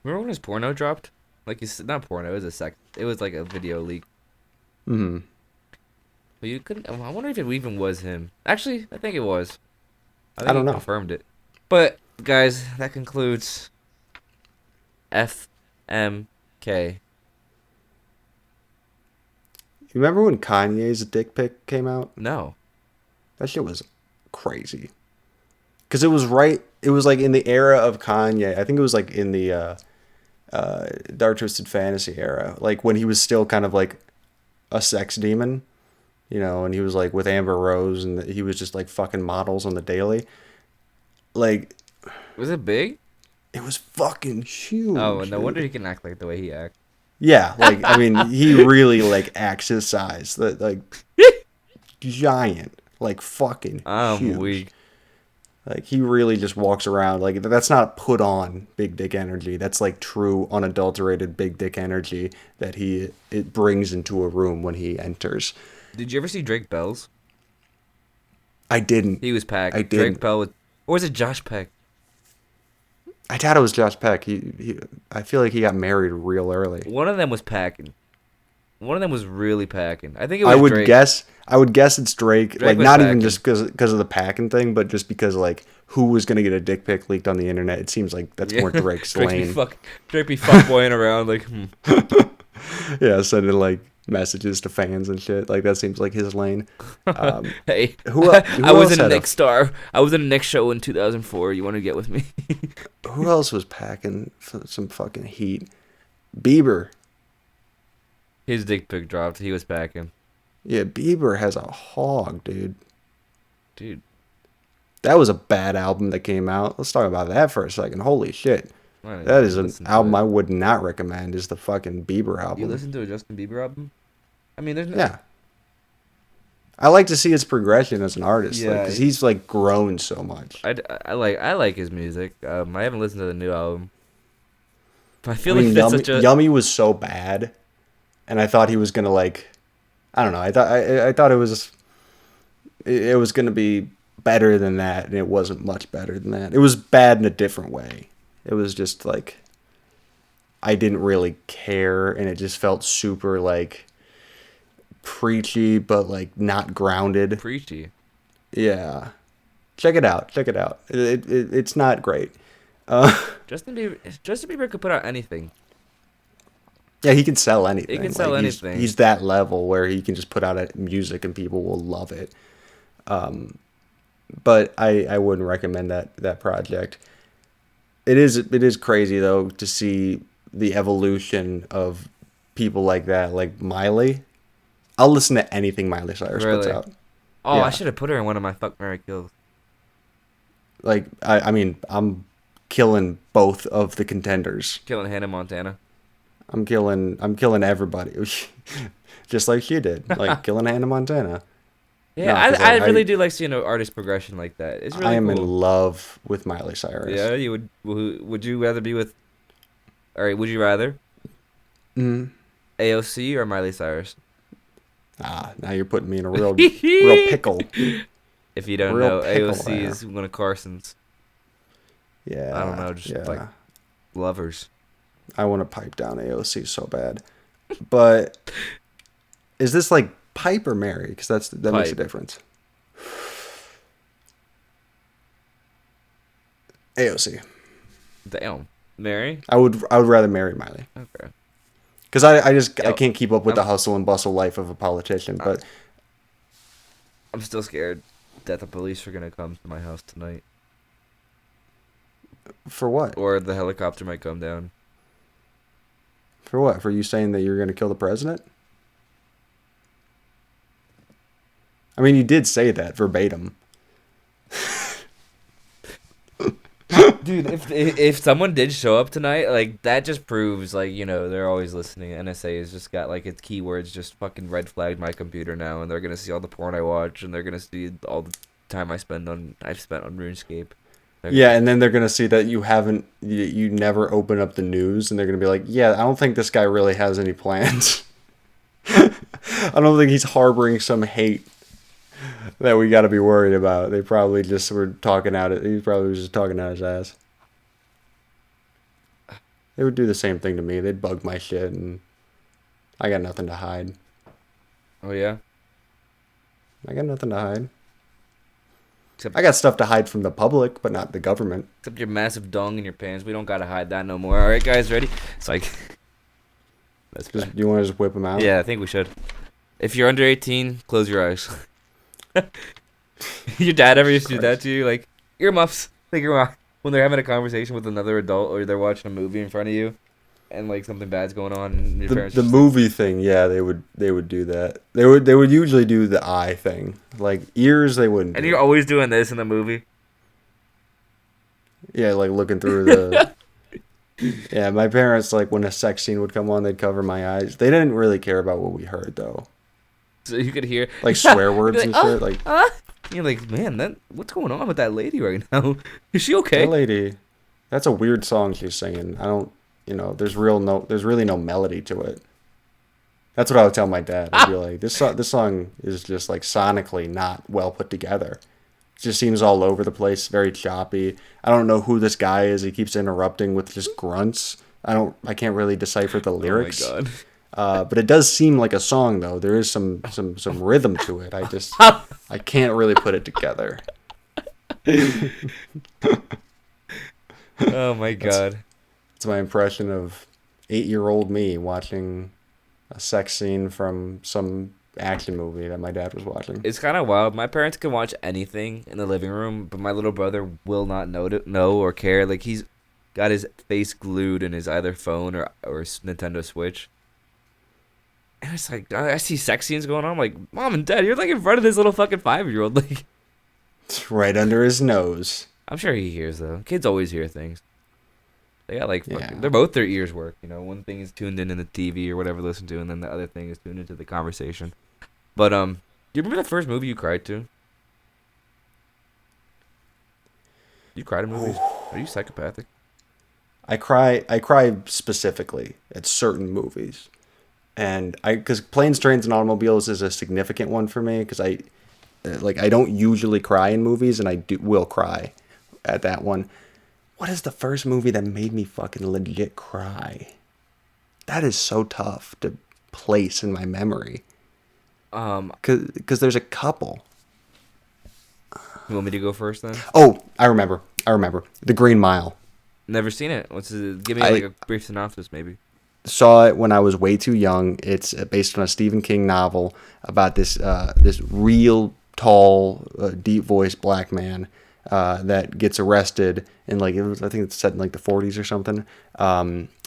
Remember when his porno dropped? Like, it's not porno, it was it was like a video leak. Hmm. But you couldn't. I wonder if it even was him. Actually, I think it was. I think I don't he know. confirmed it. But guys, that concludes FMK. You remember when Kanye's dick pic came out? No. That shit was crazy. Because it was like in the era of Kanye. I think it was like in the Dark Twisted Fantasy era. Like when he was still kind of like a sex demon, and he was like with Amber Rose and he was just like fucking models on the daily. Like, Was it big? it was fucking huge. Oh, no wonder he dude. can act like the way he acts. Yeah, like, I mean, he really like acts his size. Like, giant. Like, fucking I'm huge. weak. Like, he really just walks around. Like, that's not put on big dick energy. That's like true, unadulterated big dick energy that it brings into a room when he enters. Did you ever see Drake Bell's? I didn't. He was packed. I Drake didn't. Bell was, or was it Josh Peck? I thought it was Josh Peck. I feel like he got married real early. One of them was packing. One of them was really packing. I think it was I would Drake. guess it's Drake. Drake Like, was not even packing. just because of the packing thing, but just because like who was gonna get a dick pic leaked on the internet. It seems like that's more Drake's lane. Drake be fuckboying around like. Yeah, sending like messages to fans and shit. Like that seems like his lane. Hey, Who I was else in a had Nick star. I was in a Nick show in 2004. You want to get with me? Who else was packing some fucking heat? Bieber. His dick pic dropped. He was packing. Yeah, Bieber has a hog, dude. Dude, That was a bad album that came out. Let's talk about that for a second. Holy shit. I didn't That even is an listen to album it. I would not recommend, is the fucking Bieber album. You listen to a Justin Bieber album? I mean, there's no. Yeah. I like to see his progression as an artist. Yeah, Because he's like grown so much. I like his music. I haven't listened to the new album. I I feel mean, like that's Yummy, such a. Yummy was so bad, and I thought he was gonna like, I don't know. I thought it was gonna be better than that, and it wasn't much better than that. It was bad in a different way. It was just like, I didn't really care, and it just felt super like preachy, but like not grounded. Preachy. Yeah, check it out. Check it out. It's not great. Justin Bieber could put out anything. Yeah, he can sell anything. He can sell anything. He's that level where he can just put out music and people will love it. But I wouldn't recommend that project. It is crazy though to see the evolution of people like that, like Miley. I'll listen to anything Miley Cyrus puts Really? out. Oh, Yeah. I should have put her in one of my fuck, marry, kills. Like I mean, I'm killing both of the contenders. Killing Hannah Montana. I'm killing everybody. Just like she did. Like killing Hannah Montana. Yeah, No, 'cause I I- really do like seeing an artist progression like that. It's really I am cool. in love with Miley Cyrus. Yeah, you would. Would you rather be with? All right, would you rather Mm. AOC or Miley Cyrus? Now you're putting me in a real pickle. If you don't Real know, pickle AOC there. is one of Carson's Yeah. I don't know, just, like- lovers. I want to pipe down AOC so bad. But is this like pipe or marry? Because that makes a Pipe. difference. AOC. Damn, Mary. I would rather marry Miley. Okay. Because I Yo, can't keep up with the I'm- hustle and bustle life of a politician. But I'm still scared that the police are gonna come to my house tonight, for what? or the helicopter might come down. For what? For you saying that you're going to kill the president? I mean, you did say that verbatim. Dude, if someone did show up tonight, like that just proves like they're always listening. NSA has just got like its keywords just fucking red flagged my computer now, and they're gonna see all the porn I watch, and they're gonna see all the time I've spent on RuneScape. Yeah, and then they're gonna see that you never open up the news, and they're gonna be like, yeah, I don't think this guy really has any plans. I don't think he's harboring some hate that we got to be worried about. They probably just were talking out it. He probably was just talking out his ass. They would do the same thing to me. They'd bug my shit, and I got nothing to hide. Oh yeah. I got nothing to hide. Except, I got stuff to hide from the public, but not the government. Except your massive dong in your pants. We don't gotta hide that no more. All right, guys, ready? It's like. That's just, you want to just whip them out? Yeah, I think we should. If you're under 18, close your eyes. Your dad ever used to do that to you? Like, earmuffs. Like, when they're having a conversation with another adult or they're watching a movie in front of you and, like, something bad's going on. And your parents the movie thing, yeah, they would do that. They would usually do the eye thing. Like, ears, they wouldn't And do. You're always doing this in the movie? Yeah, like, looking through the... Yeah, my parents, like, when a sex scene would come on, they'd cover my eyes. They didn't really care about what we heard, though. So you could hear... Like, swear words and shit. Like, you're like, man, what's going on with that lady right now? Is she okay? that lady, that's a weird song she's singing. I don't, there's really no melody to it. That's what I would tell my dad. I'd be like, this song is just, like, sonically not well put together. It just seems all over the place, very choppy. I don't know who this guy is. He keeps interrupting with just grunts. I can't really decipher the lyrics. Oh my god. But it does seem like a song, though. There is some rhythm to it. I can't really put it together. Oh my god. It's my impression of 8-year-old me watching a sex scene from some action movie that my dad was watching. It's kind of wild. My parents can watch anything in the living room, but my little brother will not know or care. Like, he's got his face glued in his either phone or Nintendo Switch. And it's like, I see sex scenes going on. I'm like, Mom and Dad, you're like in front of this little fucking 5-year-old. Like, it's right under his nose. I'm sure he hears, though. Kids always hear things. They got, like, Yeah. they're both their ears work. One thing is tuned in the TV or whatever to listen to, and then the other thing is tuned into the conversation. But, do you remember the first movie you cried to? You cried to movies? Are you psychopathic? I cry specifically at certain movies. And because Planes, Trains, and Automobiles is a significant one for me, because I don't usually cry in movies, and will cry at that one. What is the first movie that made me fucking legit cry? That is so tough to place in my memory. Because there's a couple. You want me to go first then? Oh, I remember. The Green Mile. Never seen it. Give me like a brief synopsis, maybe. Saw it when I was way too young. It's based on a Stephen King novel about this real tall, deep voiced black man that gets arrested in I think it's set in like the 40s or something,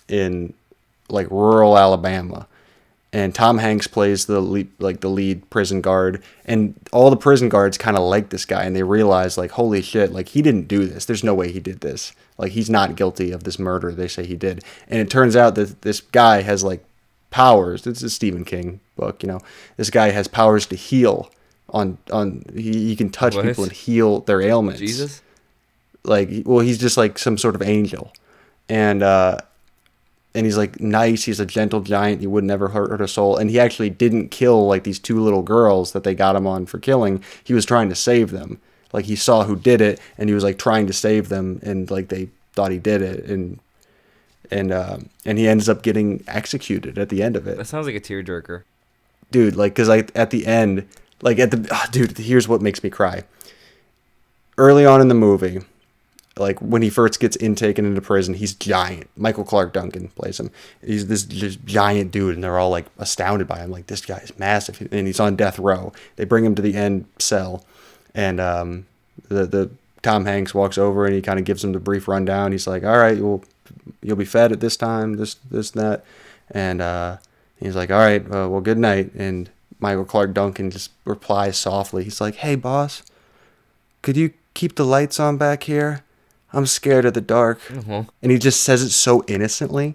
in like rural Alabama. And Tom Hanks plays the lead prison guard, and all the prison guards kind of like this guy, and they realize like, holy shit, like he didn't do this. There's no way he did this. Like he's not guilty of this murder they say he did. And it turns out that this guy has like powers. This is a Stephen King book, This guy has powers to heal. He can touch people and heal their ailments. Jesus? He's just like some sort of angel, and he's like nice. He's a gentle giant. He would never hurt a soul. And he actually didn't kill like these 2 little girls that they got him on for killing. He was trying to save them. Like he saw who did it, and he was like trying to save them. And like they thought he did it, and he ends up getting executed at the end of it. That sounds like a tearjerker, dude. Like, cause at the end, dude, here's what makes me cry. Early on in the movie, like when he first gets taken into prison, he's giant. Michael Clark Duncan plays him. He's this just giant dude, and they're all like astounded by him. Like, this guy is massive, and he's on death row. They bring him to the end cell, and the Tom Hanks walks over and he kind of gives him the brief rundown. He's like, "All right, you'll be fed at this time, this and that," and he's like, "All right, well, good night." And Michael Clark Duncan just replies softly. He's like, "Hey, boss, could you keep the lights on back here? I'm scared of the dark. Uh-huh. And he just says it so innocently.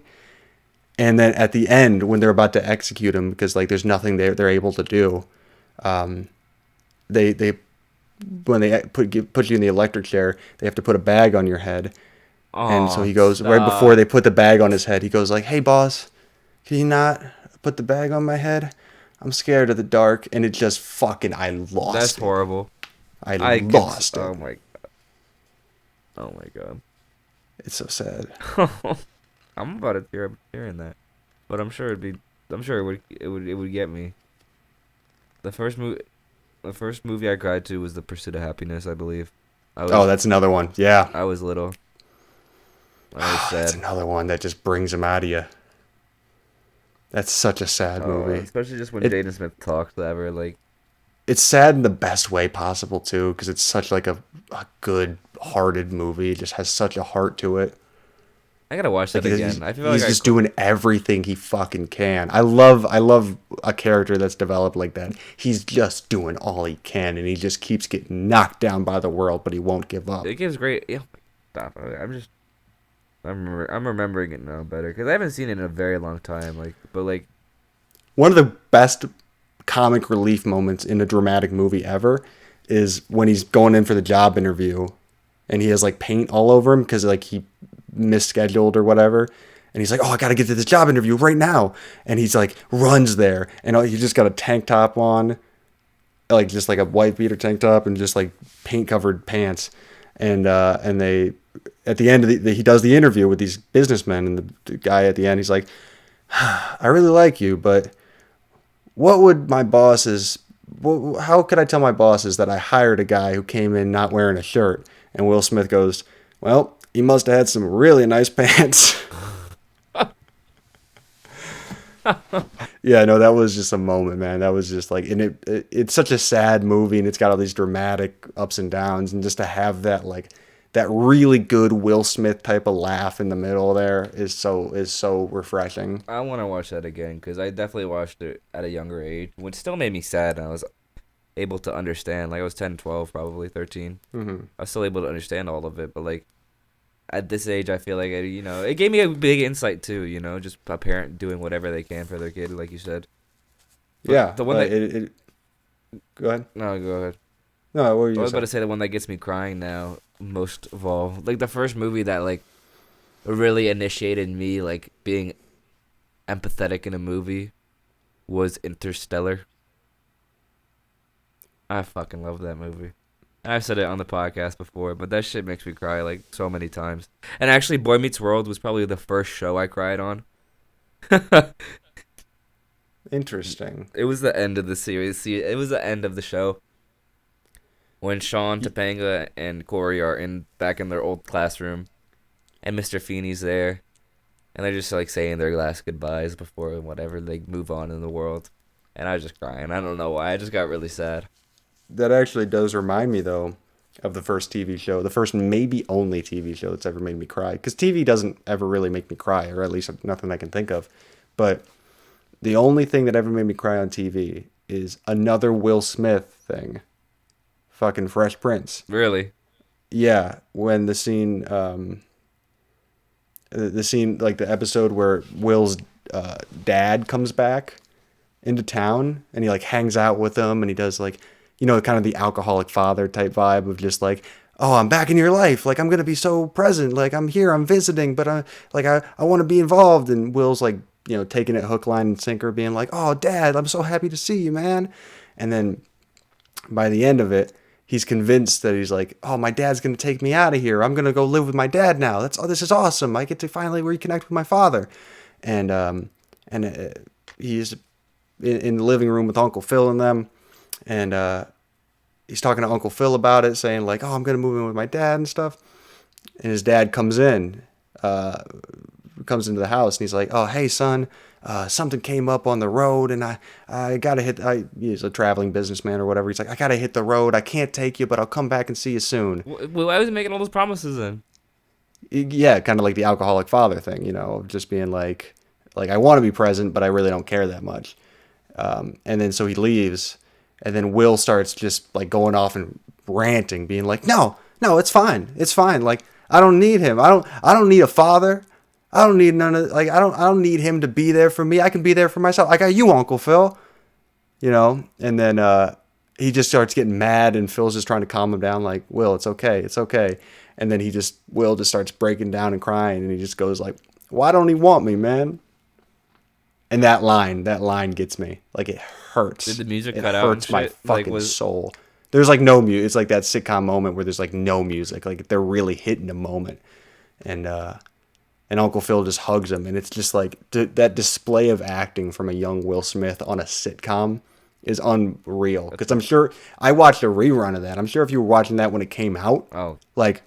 And then at the end, when they're about to execute him, because like there's nothing they're able to do, they when they put you in the electric chair, they have to put a bag on your head. And so Oh, he goes right before they put the bag on his head. He goes like, "Hey boss, can you not put the bag on my head? I'm scared of the dark." And it just fucking I lost that's it. horrible. I I could, lost it. oh my god. Oh my god. It's so sad. I'm about to tear up hearing that, but I'm sure it would get me. The first movie I cried to was The Pursuit of Happiness, I believe. Oh, that's another one. Yeah. I was little. I was That's sad. another one that just brings him out of you. That's such a sad movie. Especially just when It- Jaden Smith talks ever like. It's sad in the best way possible too, because it's such like a good-hearted movie. It just has such a heart to it. I gotta watch that Like again. I feel he's like just doing everything he fucking can. I love a character that's developed like that. He's just doing all he can, and he just keeps getting knocked down by the world, but he won't give up. it gives great. Yeah, stop. I'm remembering it now better because I haven't seen it in a very long time. But One of the best comic relief moments in a dramatic movie ever is when he's going in for the job interview, and he has like paint all over him because like he misscheduled or whatever, and he's like, "Oh, I gotta get to this job interview right now," and he's like runs there, and he just got a tank top on, like just like a white beater tank top and just like paint covered pants, and they at the end of he does the interview with these businessmen, and the guy at the end he's like, "I really like you, but what would my bosses how could I tell my bosses that I hired a guy who came in not wearing a shirt?" And Will Smith goes, "Well, he must have had some really nice pants." Yeah, no, that was just a moment, man. That was just like, and it's such a sad movie, and it's got all these dramatic ups and downs, and just to have that really good Will Smith type of laugh in the middle there is so refreshing. I want to watch that again because I definitely watched it at a younger age, which still made me sad. And I was able to understand. Like I was 10, 12, probably 13. Mm-hmm. I was still able to understand all of it, but like at this age, I feel like it gave me a big insight too. Just a parent doing whatever they can for their kid, like you said. But Yeah, the one that go ahead. no, go ahead. No, what were you I was gonna about to say? say the one that gets me crying now, most of all. Like the first movie that like really initiated me like being empathetic in a movie was Interstellar. I fucking love that movie. I've said it on the podcast before, but that shit makes me cry like so many times. And actually, Boy Meets World was probably the first show I cried on. Interesting. It was the end of the series. See, it was the end of the show when Sean, Topanga, and Corey are back in their old classroom, and Mr. Feeney's there, and they're just like saying their last goodbyes before whatever they move on in the world. And I was just crying. I don't know why. I just got really sad. That actually does remind me, though, of the first TV show, the first maybe only TV show that's ever made me cry. Because TV doesn't ever really make me cry, or at least nothing I can think of. But the only thing that ever made me cry on TV is another Will Smith thing. Fucking Fresh Prince. Really? Yeah, when the scene, like the episode where Will's dad comes back into town, and he like hangs out with them, and he does like, kind of the alcoholic father type vibe of just like, "Oh, I'm back in your life. Like, I'm going to be so present. Like, I'm here, I'm visiting, but I want to be involved." And Will's like, taking it hook, line, and sinker, being like, "Oh, Dad, I'm so happy to see you, man." And then by the end of it, he's convinced that he's like, "Oh, my dad's going to take me out of here. I'm going to go live with my dad now. This is awesome. I get to finally reconnect with my father." And he's in the living room with Uncle Phil and them. And he's talking to Uncle Phil about it, saying like, "Oh, I'm going to move in with my dad and stuff." And his dad comes into the house, and he's like, "Oh, hey, son, something came up on the road, and I got to hit, he's a traveling businessman or whatever. He's like, "I got to hit the road. I can't take you, but I'll come back and see you soon." Why was he making all those promises then? Yeah, kind of like the alcoholic father thing, of just being like I want to be present, but I really don't care that much. And then so he leaves, and then Will starts just like going off and ranting, being like, no, it's fine. Like, I don't need him. I don't need a father. I don't need none of like I don't need him to be there for me. I can be there for myself. I got you, Uncle Phil. You know, and then he just starts getting mad, and Phil's just trying to calm him down, like, Will, it's okay, it's okay. And then Will just starts breaking down and crying, and he just goes like, why don't he want me, man? And that line gets me. Like, it hurts. Did the music it cut out and hurts my shit? Like, fucking soul. There's like no music. It's like that sitcom moment where there's like no music. Like they're really hitting a moment, and Uncle Phil just hugs him, and it's just like that display of acting from a young Will Smith on a sitcom is unreal. Because I'm sure I watched a rerun of that. I'm sure if you were watching that when it came out, like,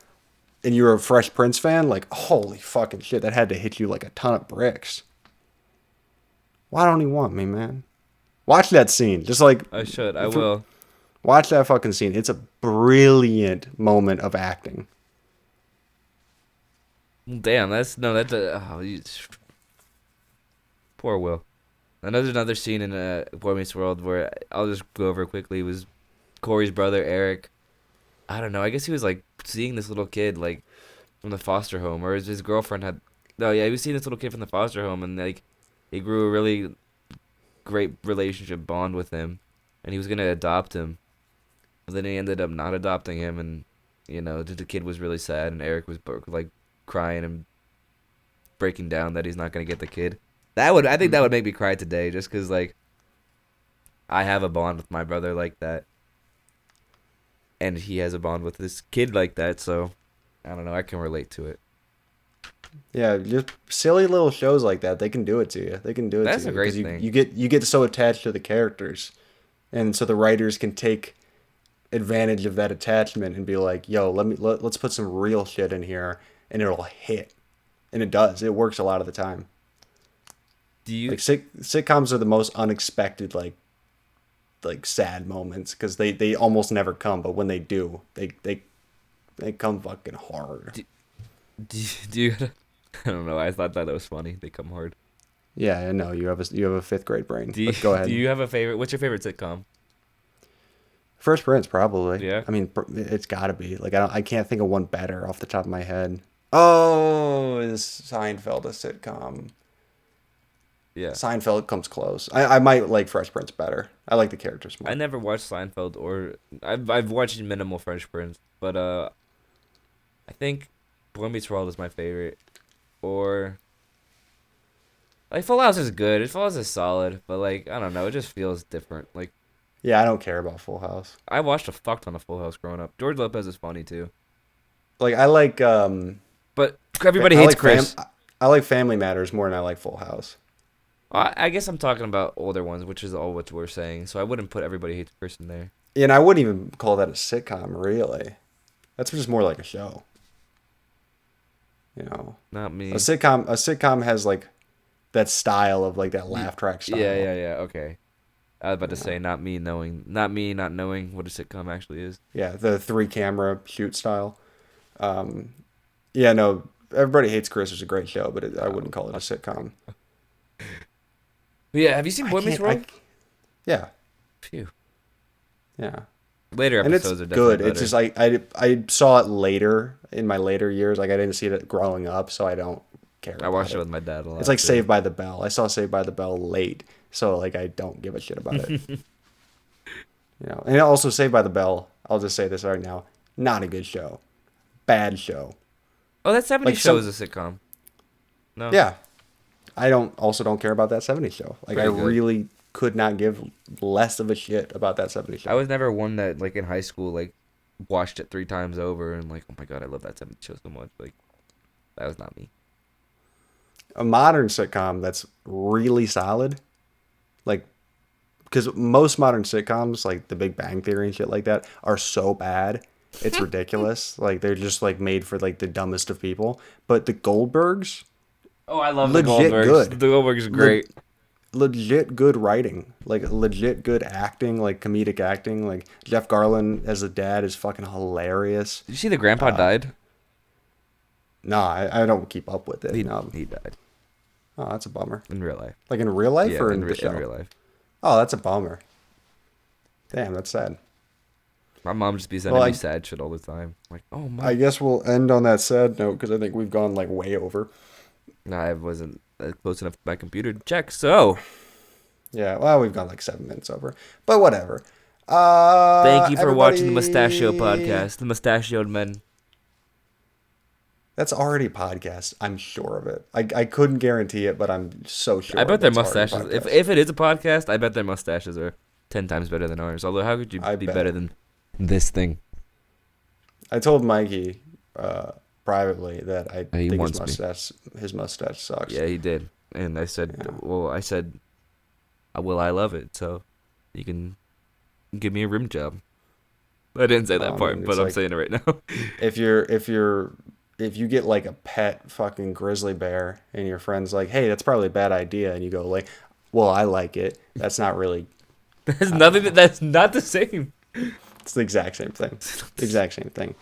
and you're a Fresh Prince fan, like, holy fucking shit, that had to hit you like a ton of bricks. Why don't he want me, man? Watch that scene. Just like I should. I will. Watch that fucking scene. It's a brilliant moment of acting. Damn, poor Will. Another scene in Boy Meets World where I'll just go over quickly was Corey's brother Eric. I don't know. I guess he was like seeing this little kid like from the foster home, or his girlfriend had. No, yeah, he was seeing this little kid from the foster home, and like he grew a really great relationship bond with him, and he was gonna adopt him. But then he ended up not adopting him, and you know the kid was really sad, and Eric was like crying and breaking down that he's not gonna get the kid. I think that would make me cry today, just because like I have a bond with my brother like that, and he has a bond with this kid like that. So I don't know, I can relate to it. Yeah, just silly little shows like that, they can do it to you. They can do it That's to you. a great 'Cause thing. You get so attached to the characters, and so the writers can take advantage of that attachment and be like, "Yo, let's put some real shit in here, and it'll hit." And it does. It works a lot of the time. Do you? Like sitcoms are the most unexpected, like sad moments, because they almost never come, but when they do, they come fucking hard. Do you? I don't know. I thought that was funny. They come hard. Yeah, I know you have a fifth grade brain. Do you, But go ahead. Do you have a favorite? What's your favorite sitcom? Fresh Prince, probably. Yeah. I mean, it's got to be. Like, I can't think of one better off the top of my head. Oh, is Seinfeld a sitcom? Yeah. Seinfeld comes close. I might like Fresh Prince better. I like the characters more. I never watched Seinfeld, or I've watched minimal Fresh Prince, but I think Boy Meets World is my favorite, or like Full House is good. Full House is solid, but like I don't know, it just feels different. Like Yeah, I don't care about Full House. I watched a fuck ton of Full House growing up. George Lopez is funny too, Like, I like but everybody I hates like Chris. I like Family Matters more than I like Full House. I guess I'm talking about older ones, which is all what we're saying. So I wouldn't put Everybody Hates Chris in there. And I wouldn't even call that a sitcom, really. That's just more like a show. You know, Not me. a sitcom has like that style of like that laugh track style. Yeah. Okay. I was about to say not me not knowing what a sitcom actually is. Yeah, the 3-camera shoot style. Yeah, no, Everybody Hates Chris is a great show, but I wouldn't call it a sitcom. But yeah, have you seen Boy Meets World? Yeah, Phew. yeah. Later And it's episodes are definitely good. It's better. just I saw it later in my later years. Like, I didn't see it growing up, so I don't care. I watched it with my dad a lot. It's like too. Saved by the Bell. I saw Saved by the Bell late, so like I don't give a shit about it. You know, and also Saved by the Bell. I'll just say this right now: not a good show, bad show. Oh, that 70s like show some- is a sitcom. No. Yeah, I don't care about that '70s show. Like, Pretty I good. really could not give less of a shit about that '70s show. I was never one that like in high school like watched it 3 times over and like, oh my god, I love that 70s show so much. Like that was not me. A modern sitcom that's really solid, like, because most modern sitcoms, like The Big Bang Theory and shit like that, are so bad, it's ridiculous. Like, they're just like made for like the dumbest of people. But the Goldbergs, Oh, I love Legit the Goldbergs. good. The Goldbergs are great. legit good writing, like legit good acting, like comedic acting. Like, Jeff Garlin as a dad is fucking hilarious. Did you see the grandpa died? Nah, I don't keep up with it. He No. died Oh, that's a bummer. in real life. Like in real life Yeah, or in in the show? real life. Oh, that's a bummer. Damn, that's sad. My mom just be sending Well, me sad shit all the time. Like, oh my. I guess we'll end on that sad note because I think we've gone like way over. No, I wasn't close enough to my computer to check. So, Yeah, well, we've gone like 7 minutes over, but whatever. thank you for watching the Everybody- Mustachio podcast, the Mustachioed Men. That's already a podcast. I'm sure of it. I couldn't guarantee it, but I'm so sure. I bet their that's already a mustaches. podcast. If it is a podcast, I bet their mustaches are 10 times better than ours. Although, how could you I be bet. better than this thing? I told Mikey privately that I He think wants me. his mustache sucks. Yeah, he did, and I said, Yeah. well, well, I love it, so you can give me a rim job. I didn't say that I part, mean, but it's I'm like- saying it right now. If you get like a pet fucking grizzly bear and your friend's like, hey, that's probably a bad idea, and you go like, well, I like it. That's not really. There's nothing. That's not the same. It's the exact same thing. The exact same thing.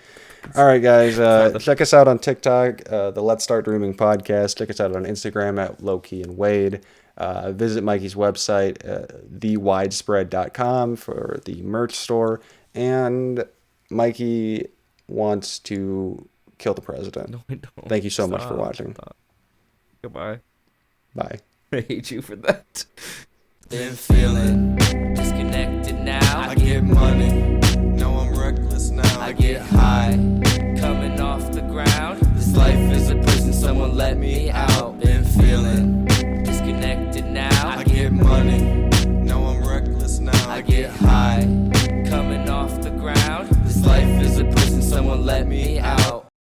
All right, guys. Check us out on TikTok, the Let's Start Dreaming podcast. Check us out on Instagram at Lowkey and Wade. Visit Mikey's website, thewidespread.com for the merch store. And Mikey wants to kill the president. No, I don't. Thank you so much for Stop. watching. Stop. Goodbye. Bye. I hate you for that. Been feeling disconnected now. I get money. No, I'm reckless now. I get high, coming off the ground. This life is a prison, someone let me out. Been feeling disconnected now. I get money. No, I'm reckless now. I get high, coming off the ground. This life is a prison, someone let me out.